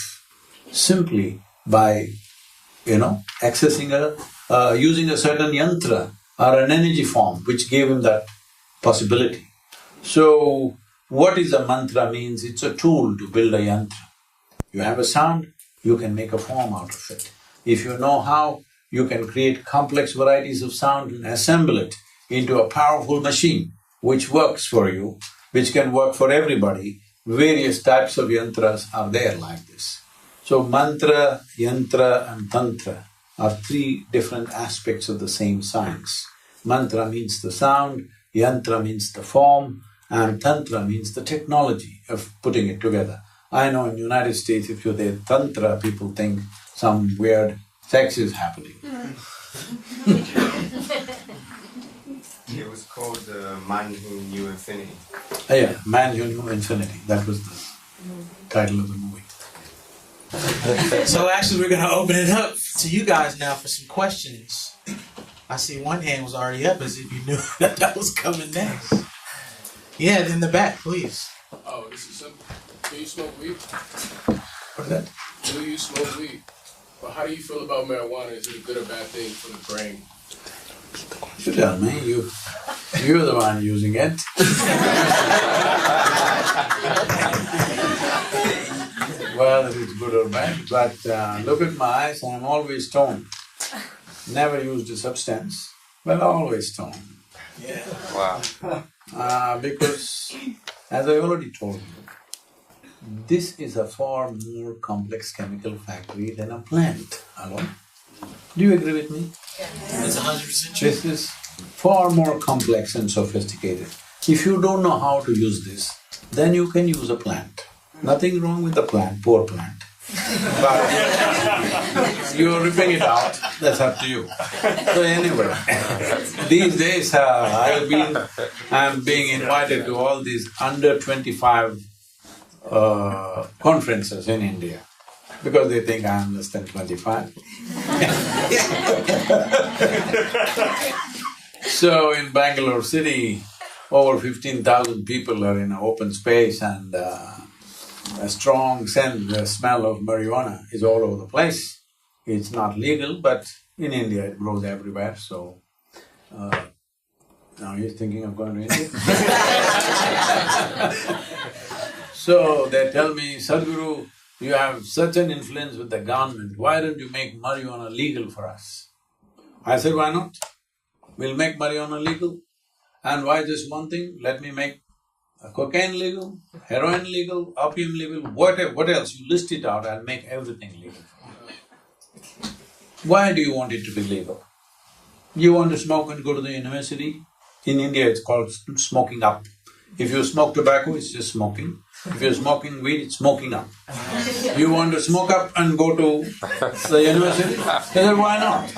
simply by, accessing using a certain yantra or an energy form which gave him that possibility. So, what is a mantra means? It's a tool to build a yantra. You have a sound, you can make a form out of it. If you know how, you can create complex varieties of sound and assemble it into a powerful machine which works for you, which can work for everybody. Various types of yantras are there like this. So mantra, yantra and tantra are three different aspects of the same science. Mantra means the sound, yantra means the form, and tantra means the technology of putting it together. I know in United States, if you're there tantra, people think some weird sex is happening. It was called Man Who Knew Infinity. Yeah, Man Who Knew Infinity, that was the title of the movie. So actually we're gonna open it up to you guys now for some questions. I see one hand was already up as if you knew that was coming next. Yeah, in the back, please. Oh, this is simple. Do you smoke weed? What's that? Do you smoke weed? Well, how do you feel about marijuana? Is it a good or bad thing for the brain? You tell me, you're the one using it. Whether it's good or bad, but look at my eyes, I'm always stoned. Never used a substance, but always stoned. Yeah. Wow. Because, as I already told you, this is a far more complex chemical factory than a plant alone. Do you agree with me? That's 100% true. This is far more complex and sophisticated. If you don't know how to use this, then you can use a plant. Nothing wrong with the plant, poor plant. But you're ripping it out, that's up to you. So anyway, these days I'm being invited to all these under 25 conferences in India because they think I'm less than 25. So in Bangalore city, over 15,000 people are in an open space and a strong scent, the smell of marijuana is all over the place. It's not legal, but in India it grows everywhere, so… now you're thinking of going to India? So they tell me, Sadhguru, you have such an influence with the government, why don't you make marijuana legal for us? I said, why not? We'll make marijuana legal. And why just one thing? Let me make cocaine legal, heroin legal, opium legal, what else? You list it out, I'll make everything legal. Why do you want it to be legal? You want to smoke and go to the university? In India it's called smoking up. If you smoke tobacco, it's just smoking. If you're smoking weed, it's smoking up. You want to smoke up and go to the university? I said, why not?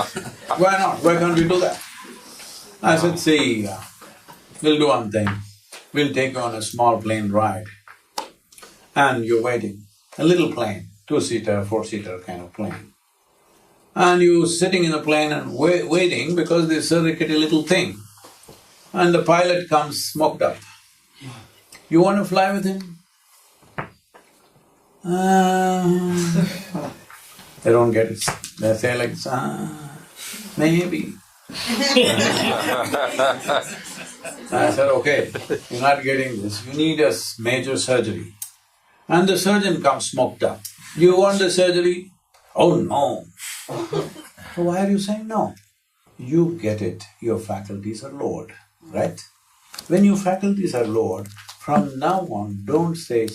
Why not? Why can't we do that? I said, see, we'll do one thing. We'll take you on a small plane ride and you're waiting, a little plane, 2-seater, 4-seater kind of plane. And you're sitting in the plane and waiting because there's a rickety little thing. And the pilot comes smoked up. You want to fly with him? They don't get it. They say like, maybe. I said, okay, you're not getting this, you need a major surgery. And the surgeon comes smoked up. You want the surgery? Oh no. So why are you saying no? You get it, your faculties are lowered, right? When your faculties are lowered, from now on don't say,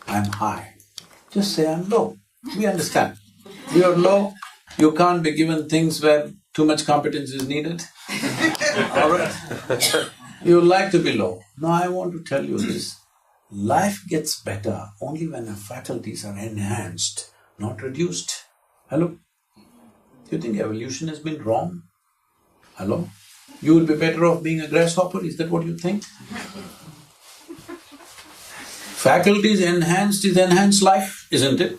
I'm high. Just say, I'm low. We understand. You're low, you can't be given things where Too much competence is needed? All right. You would like to be low. No, I want to tell you this. Life gets better only when our faculties are enhanced, not reduced. Hello? Do you think evolution has been wrong? Hello? You will be better off being a grasshopper, is that what you think? Faculties enhanced is enhanced life, isn't it?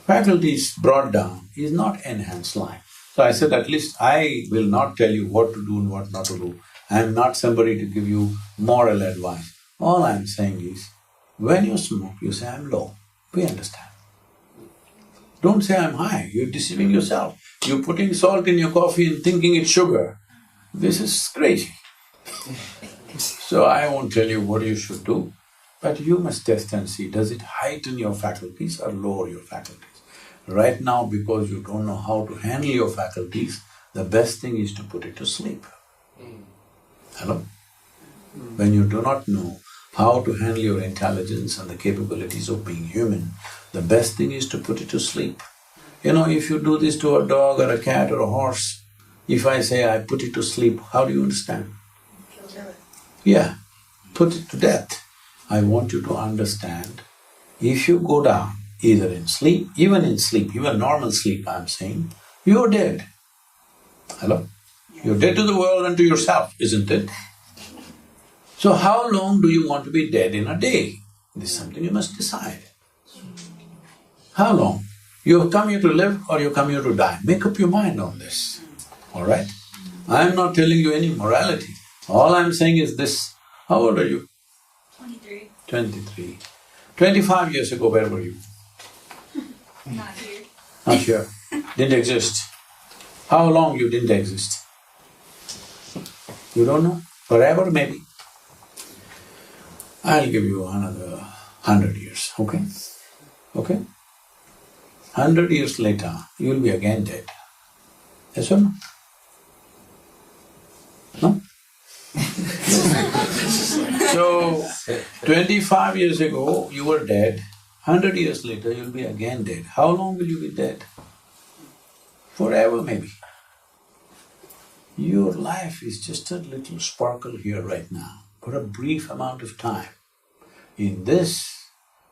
Faculties brought down is not enhanced life. So I said, at least I will not tell you what to do and what not to do. I am not somebody to give you moral advice. All I am saying is, when you smoke, you say, I'm low. We understand. Don't say I'm high, you're deceiving yourself. You're putting salt in your coffee and thinking it's sugar. This is crazy. So I won't tell you what you should do, but you must test and see, does it heighten your faculties or lower your faculties? Right now, because you don't know how to handle your faculties, the best thing is to put it to sleep. Hello? When you do not know how to handle your intelligence and the capabilities of being human, the best thing is to put it to sleep. You know, if you do this to a dog or a cat or a horse, if I say I put it to sleep, how do you understand? Yeah, put it to death. I want you to understand, if you go down, either in sleep, even normal sleep I'm saying, you're dead. Hello? You're dead to the world and to yourself, isn't it? So how long do you want to be dead in a day? This is something you must decide. How long? You have come here to live or you come here to die? Make up your mind on this, all right? I am not telling you any morality. All I'm saying is this. How old are you? 23. 23. 25 years ago, where were you? Not here. Not here. Didn't exist. How long you didn't exist? You don't know? Forever maybe? I'll give you another 100 years, okay? Okay? 100 years later, you'll be again dead. Yes or no? No? So, 25 years ago, you were dead. 100 years later, you'll be again dead. How long will you be dead? Forever maybe. Your life is just a little sparkle here right now, for a brief amount of time. In this,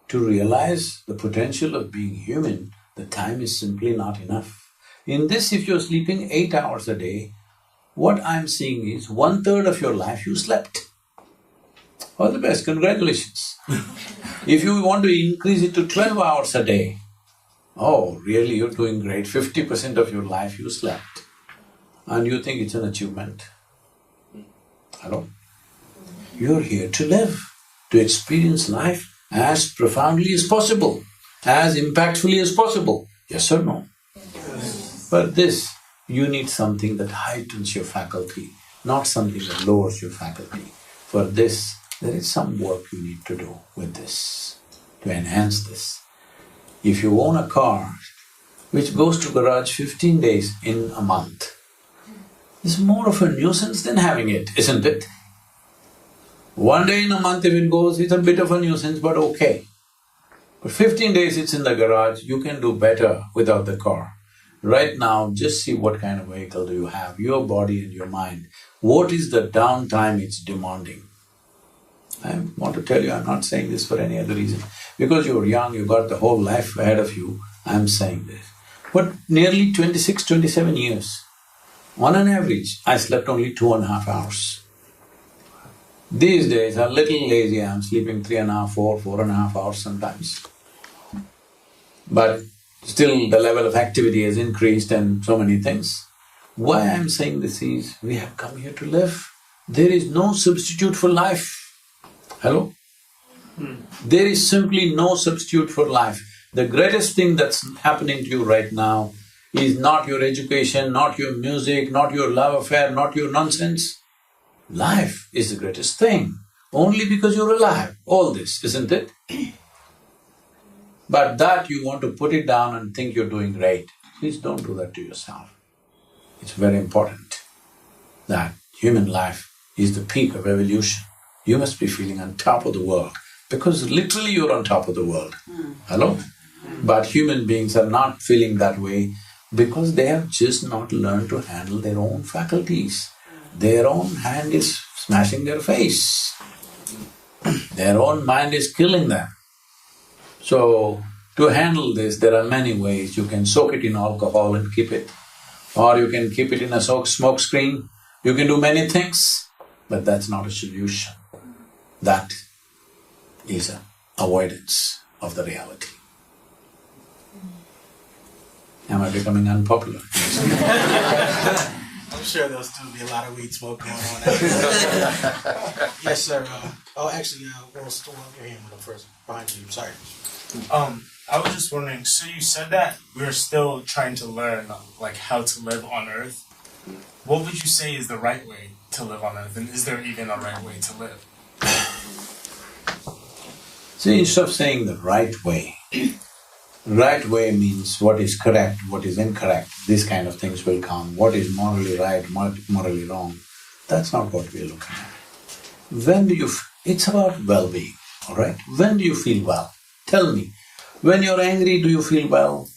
to realize the potential of being human, the time is simply not enough. In this, if you're sleeping 8 hours a day, what I'm seeing is 1/3 of your life you slept. All the best, congratulations. If you want to increase it to 12 hours a day, oh, really, you're doing great, 50% of your life you slept. And you think it's an achievement. Hello? You're here to live, to experience life as profoundly as possible, as impactfully as possible. Yes or no? Yes. But this, you need something that heightens your faculty, not something that lowers your faculty. For this, there is some work you need to do with this, to enhance this. If you own a car which goes to garage 15 days in a month, it's more of a nuisance than having it, isn't it? One day in a month if it goes, it's a bit of a nuisance, but okay. But 15 days it's in the garage, you can do better without the car. Right now, just see what kind of vehicle do you have, your body and your mind. What is the downtime it's demanding? I want to tell you, I'm not saying this for any other reason. Because you're young, you got the whole life ahead of you, I'm saying this. But nearly 26, 27 years, on an average, I slept only 2.5 hours. These days, I'm a little lazy, I'm sleeping 3.5, 4.5 hours sometimes. But still the level of activity has increased and so many things. Why I'm saying this is, we have come here to live. There is no substitute for life. Hello? There is simply no substitute for life. The greatest thing that's happening to you right now is not your education, not your music, not your love affair, not your nonsense. Life is the greatest thing, only because you're alive, all this, isn't it? But that you want to put it down and think you're doing great. Please don't do that to yourself. It's very important that human life is the peak of evolution. You must be feeling on top of the world, because literally you're on top of the world. Hello? But human beings are not feeling that way Because they have just not learned to handle their own faculties. Their own hand is smashing their face. Their own mind is killing them. So, to handle this, there are many ways. You can soak it in alcohol and keep it, or you can keep it in a smoke screen. You can do many things, but that's not a solution. That is an avoidance of the reality. Am I becoming unpopular? I'm sure there'll still be a lot of weed smoke going on. Yes, sir. Actually, we'll still have your hand up first, behind you. Sorry. I was just wondering, so you said that we're still trying to learn, like, how to live on Earth. What would you say is the right way to live on Earth, and is there even a right way to live? See, instead of saying the right way means what is correct, what is incorrect, these kind of things will come. What is morally right, morally wrong, that's not what we're looking at. When do you… it's about well-being, all right? When do you feel well? Tell me, when you're angry, do you feel well?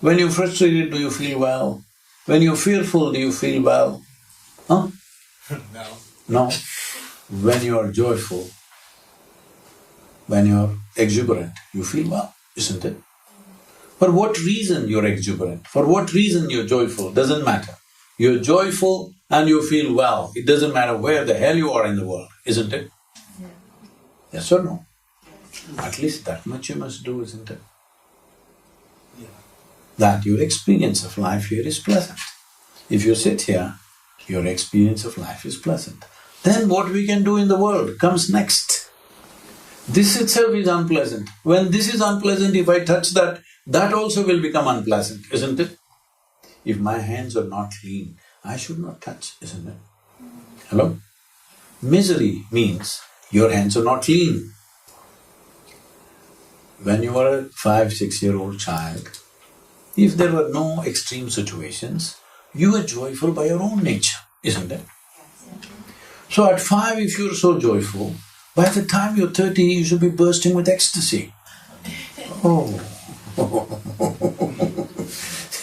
When you're frustrated, do you feel well? When you're fearful, do you feel well? Huh? No. No. When you're joyful, when you're exuberant, you feel well, isn't it? For what reason you're exuberant, for what reason you're joyful, doesn't matter. You're joyful and you feel well, it doesn't matter where the hell you are in the world, isn't it? Yeah. Yes or no? At least that much you must do, isn't it? Yeah. That your experience of life here is pleasant. If you sit here, your experience of life is pleasant. Then what we can do in the world comes next. This itself is unpleasant. When this is unpleasant, if I touch that, that also will become unpleasant, isn't it? If my hands are not clean, I should not touch, isn't it? Hello? Misery means your hands are not clean. When you were a 5-6-year-old child, if there were no extreme situations, you were joyful by your own nature, isn't it? So at 5, if you're so joyful, by the time you're 30, you should be bursting with ecstasy. Oh,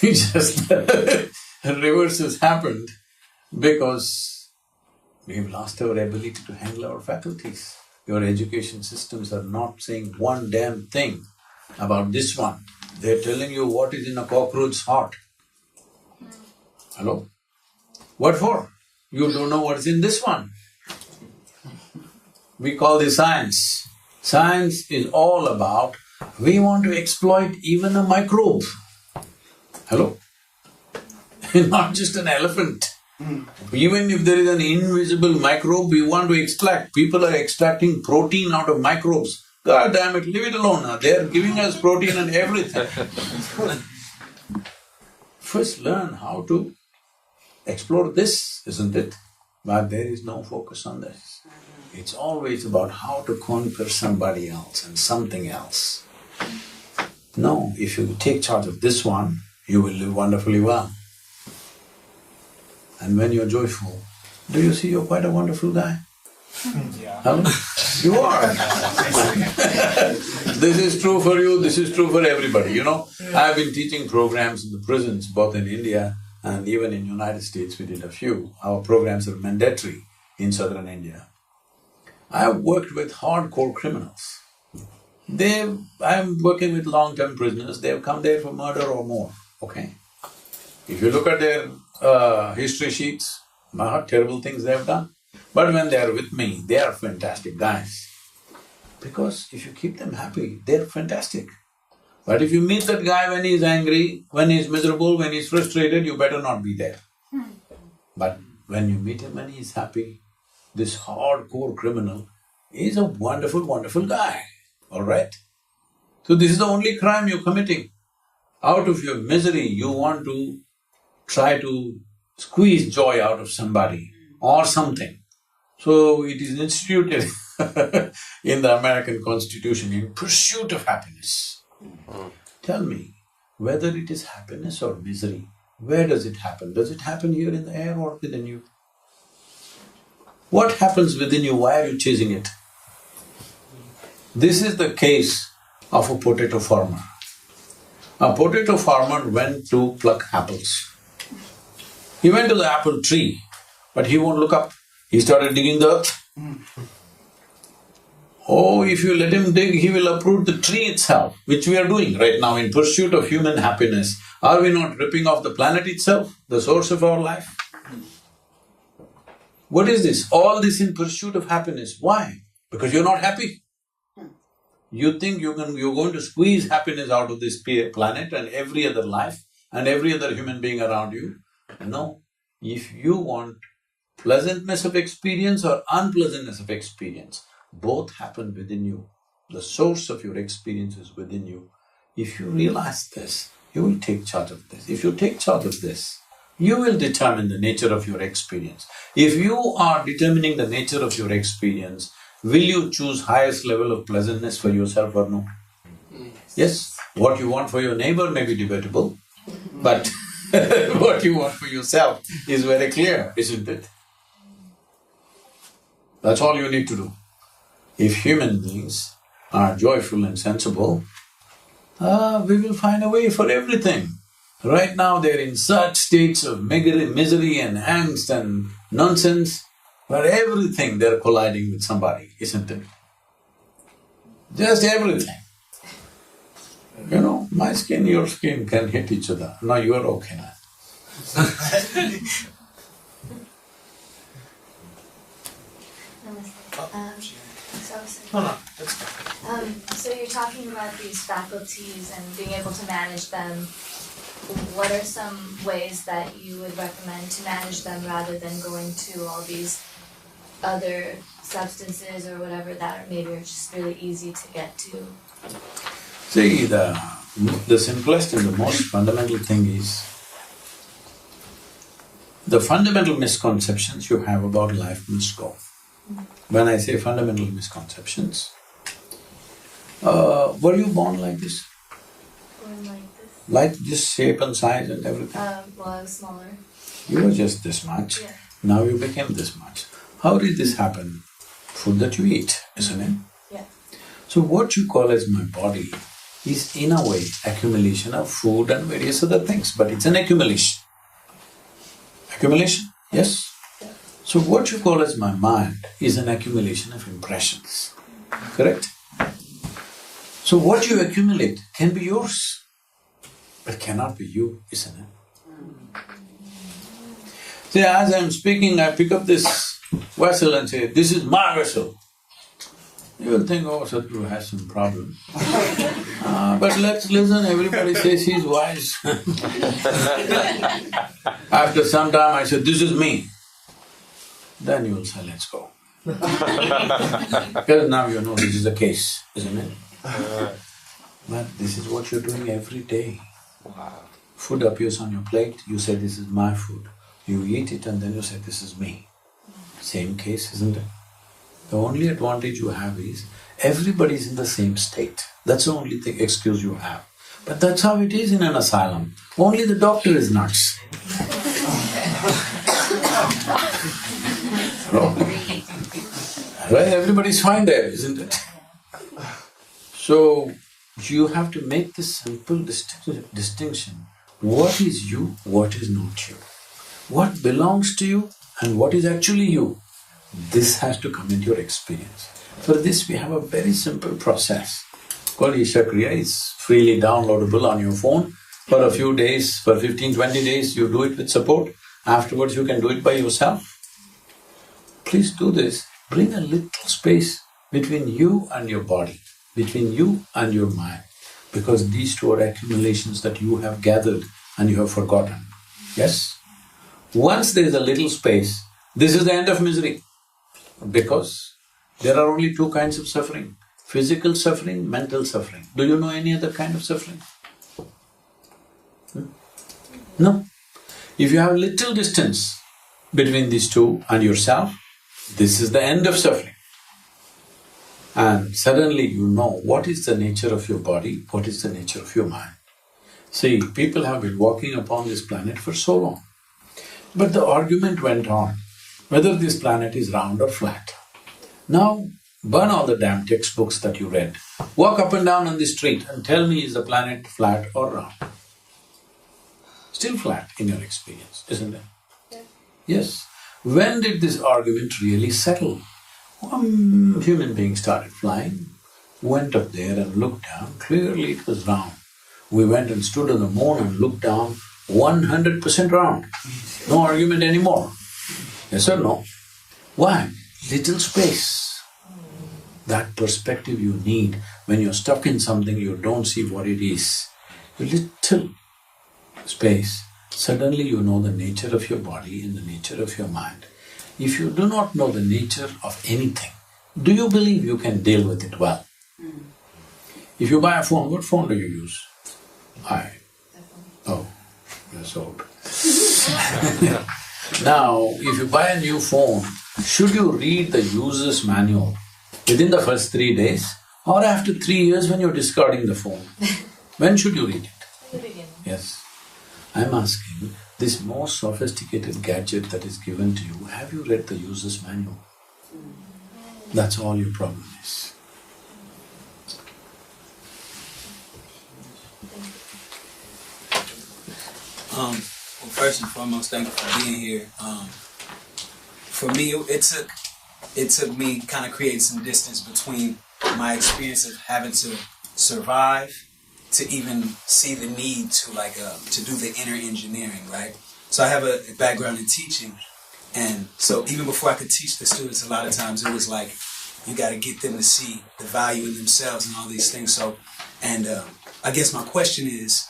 it's just the reverse has happened because we've lost our ability to handle our faculties. Your education systems are not saying one damn thing about this one. They're telling you what is in a cockroach's heart. Hello? What for? You don't know what's in this one. We call this science. Science is all about, we want to exploit even a microbe. Hello? Not just an elephant. Even if there is an invisible microbe, we want to extract. People are extracting protein out of microbes. God damn it, leave it alone now. They are giving us protein and everything. First learn how to explore this, isn't it? But there is no focus on this. It's always about how to conquer somebody else and something else. No, if you take charge of this one, you will live wonderfully well. And when you're joyful, do you see you're quite a wonderful guy? Yeah. Hello? You are. This is true for you, this is true for everybody, you know. I've been teaching programs in the prisons, both in India and even in United States we did a few. Our programs are mandatory in southern India. I've worked with hardcore criminals. I'm working with long-term prisoners, they've come there for murder or more, okay? If you look at their history sheets, what terrible things they've done. But when they are with me, they are fantastic guys. Because if you keep them happy, they're fantastic. But if you meet that guy when he's angry, when he's miserable, when he's frustrated, you better not be there. But when you meet him when he's happy, this hardcore criminal is a wonderful, wonderful guy, all right? So this is the only crime you're committing. Out of your misery, you want to try to squeeze joy out of somebody or something. So it is instituted in the American Constitution in pursuit of happiness. Tell me, whether it is happiness or misery, where does it happen? Does it happen here in the air or within you? What happens within you? Why are you chasing it? This is the case of a potato farmer. A potato farmer went to pluck apples. He went to the apple tree, but he won't look up. He started digging the earth. Oh, if you let him dig, he will uproot the tree itself, which we are doing right now in pursuit of human happiness. Are we not ripping off the planet itself, the source of our life? What is this? All this in pursuit of happiness. Why? Because you're not happy. You think you're going to squeeze happiness out of this planet and every other life and every other human being around you. No. If you want pleasantness of experience or unpleasantness of experience, both happen within you. The source of your experience is within you. If you realize this, you will take charge of this. If you take charge of this, you will determine the nature of your experience. If you are determining the nature of your experience, will you choose highest level of pleasantness for yourself or no? Yes, what you want for your neighbor may be debatable, but what you want for yourself is very clear, isn't it? That's all you need to do. If human beings are joyful and sensible, we will find a way for everything. Right now they're in such states of misery and angst and nonsense, where everything they're colliding with somebody, isn't it? Just everything. You know, my skin, your skin can hit each other. Now you are okay now. So you're talking about these faculties and being able to manage them. What are some ways that you would recommend to manage them rather than going to all these other substances or whatever that maybe are just really easy to get to? See, the simplest and the most fundamental thing is the fundamental misconceptions you have about life must go. When I say fundamental misconceptions, were you born like this? Born like this? Like this shape and size and everything? Well, I was smaller. You were just this much, Yeah. now you became this much. How did this happen? Food that you eat, isn't it? Yeah. So what you call as my body is in a way accumulation of food and various other things, but it's an accumulation. Accumulation, yes? Yeah. So what you call as my mind is an accumulation of impressions, correct? So what you accumulate can be yours, but cannot be you, isn't it? See, as I'm speaking, I pick up this vessel and say, this is my vessel. You will think, oh, Sadhguru has some problem. But let's listen, everybody says he's wise. After some time I said, this is me. Then you will say, let's go. Because now you know this is the case, isn't it? But this is what you're doing every day. Food appears on your plate, you say, this is my food. You eat it and then you say, this is me. Same case, isn't it? The only advantage you have is, everybody is in the same state. That's the only excuse you have. But that's how it is in an asylum. Only the doctor is nuts. Right? Everybody's fine there, isn't it? So, you have to make this simple distinction. What is you, what is not you? What belongs to you and what is actually you? This has to come into your experience. For this we have a very simple process called Isha Kriya. It's freely downloadable on your phone. For a few days, for 15-20 days you do it with support. Afterwards you can do it by yourself. Please do this. Bring a little space between you and your body, between you and your mind, because these two are accumulations that you have gathered and you have forgotten. Yes? Once there is a little space, this is the end of misery. Because there are only two kinds of suffering, physical suffering, mental suffering. Do you know any other kind of suffering? No. If you have little distance between these two and yourself, this is the end of suffering. And suddenly you know what is the nature of your body, what is the nature of your mind. See, people have been walking upon this planet for so long, but the argument went on whether this planet is round or flat. Now, Burn all the damn textbooks that you read. Walk up and down on the street and tell me, is the planet flat or round? Still flat in your experience, isn't it? Yeah. Yes. When did this argument really settle? Human beings started flying, went up there and looked down, clearly it was round. We went and stood on the moon and looked down, 100% round. No argument anymore. Yes or no? Why? Little space. That perspective you need when you're stuck in something, you don't see what it is. A little space, suddenly you know the nature of your body and the nature of your mind. If you do not know the nature of anything, do you believe you can deal with it well? If you buy a phone, what phone do you use? Oh, that's old. Now, if you buy a new phone, should you read the user's manual within the first 3 days or after 3 years when you're discarding the phone? When should you read it? In the beginning. Yes. I'm asking, this more sophisticated gadget that is given to you, have you read the user's manual? That's all your problem is. Well, first and foremost, thank you for being here. For me, it took me kind of creating some distance between my experience of having to survive to even see the need to to do the inner engineering, right? So I have a background in teaching, and so even before I could teach the students, a lot of times it was like you got to get them to see the value in themselves and all these things. So, and I guess my question is,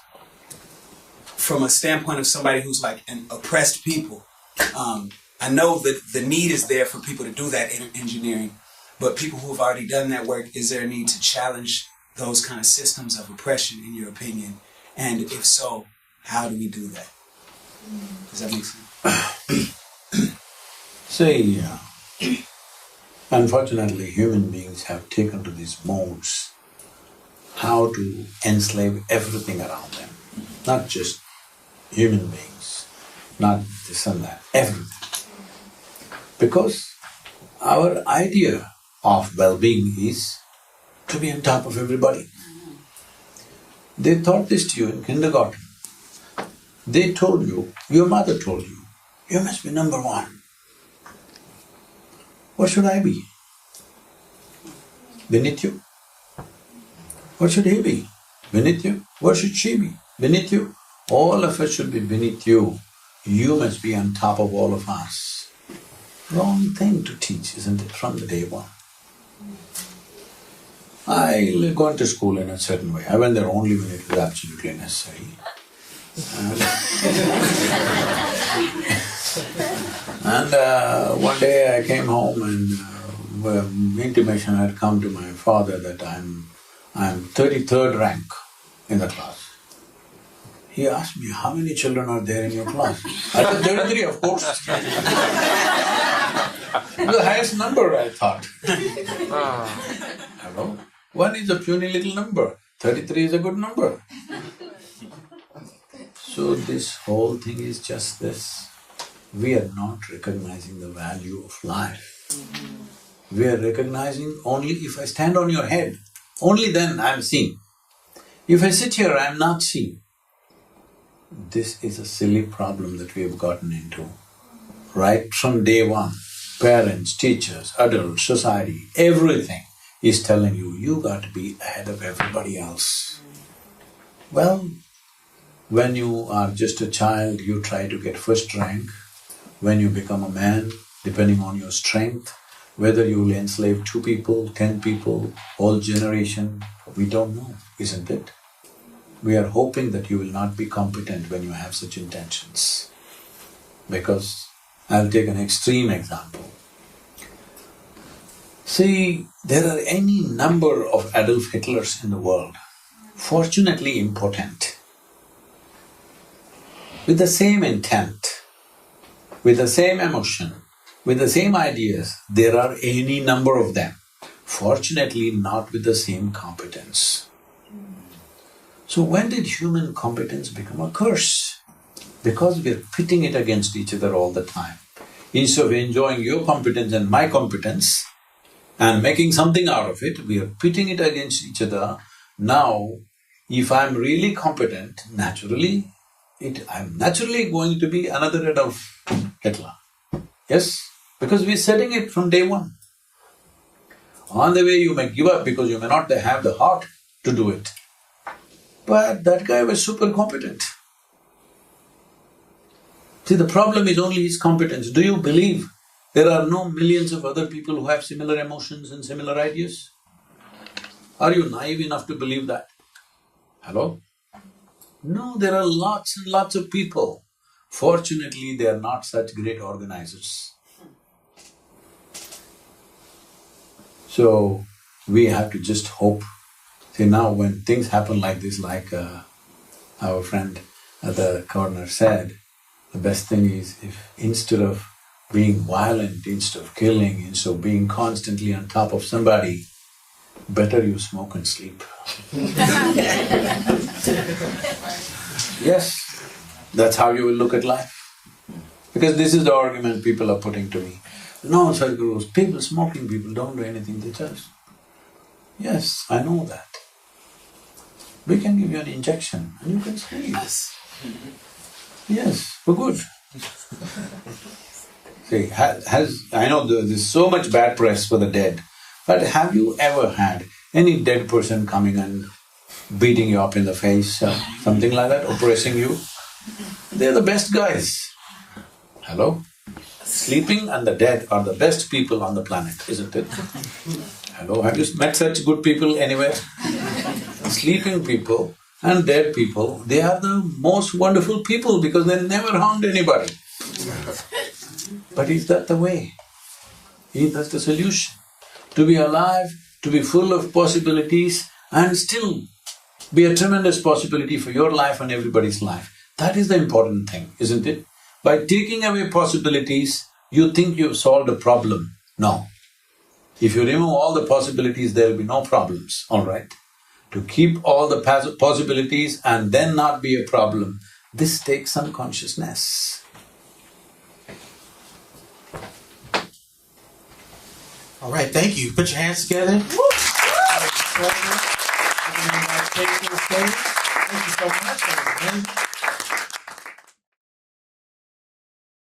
from a standpoint of somebody who's like an oppressed people, I know that the need is there for people to do that inner engineering, but people who have already done that work, is there a need to challenge those kind of systems of oppression, in your opinion? And if so, how do we do that? Does that make sense? See, unfortunately, human beings have taken to these modes how to enslave everything around them, not just human beings, not this and that, everything. Because our idea of well-being is to be on top of everybody. They taught this to you in kindergarten. They told you, your mother told you, you must be number one. What should I be? Beneath you? What should he be? Beneath you? What should she be? Beneath you? All of us should be beneath you. You must be on top of all of us. Wrong thing to teach, isn't it, from the day one? I gone to school in a certain way. I went there only when it was absolutely necessary. And one day I came home and intimation had come to my father that I'm 33rd rank in the class. He asked me, how many children are there in your class? I said, 33, of course. The highest number, I thought. Hello? 1 is a puny little number, 33 is a good number. So this whole thing is just this. We are not recognizing the value of life. We are recognizing only if I stand on your head, only then I am seen. If I sit here, I am not seen. This is a silly problem that we have gotten into. Right from day one, parents, teachers, adults, society, everything is telling you, you got to be ahead of everybody else. Well, when you are just a child, you try to get first rank. When you become a man, depending on your strength, whether you will enslave 2 people, 10 people, whole generation, we don't know, isn't it? We are hoping that you will not be competent when you have such intentions. Because I'll take an extreme example. See, there are any number of Adolf Hitlers in the world, fortunately impotent, with the same intent, with the same emotion, with the same ideas. There are any number of them, fortunately not with the same competence. So when did human competence become a curse? Because we are pitting it against each other all the time. Instead of enjoying your competence and my competence, and making something out of it, we are pitting it against each other. Now, if I'm really competent, naturally, I'm naturally going to be another Adolf Hitler. Yes? Because we're setting it from day one. On the way you may give up because you may not have the heart to do it. But that guy was super competent. See, the problem is only his competence. Do you believe there are no millions of other people who have similar emotions and similar ideas? Are you naive enough to believe that? Hello? No, there are lots and lots of people. Fortunately, they are not such great organizers. So, we have to just hope. See, now when things happen like this, like our friend at the corner said, the best thing is if instead of being violent, instead of killing, instead of being constantly on top of somebody, better you smoke and sleep. Yes, that's how you will look at life. Because this is the argument people are putting to me. No, Sadhguru, people smoking people don't do anything, they just… Yes, I know that. We can give you an injection and you can sleep. Yes, for good. See, I know there's so much bad press for the dead, but have you ever had any dead person coming and beating you up in the face, something like that, oppressing you? They're the best guys. Hello? Sleeping and the dead are the best people on the planet, isn't it? Hello, have you met such good people anywhere? Sleeping people and dead people, they are the most wonderful people because they never harmed anybody. But is that the way? Is that the solution? To be alive, to be full of possibilities and still be a tremendous possibility for your life and everybody's life. That is the important thing, isn't it? By taking away possibilities, you think you've solved a problem. No. If you remove all the possibilities, there will be no problems, all right? To keep all the possibilities and then not be a problem, this takes some consciousness. All right, thank you. Put your hands together. Thank you so much.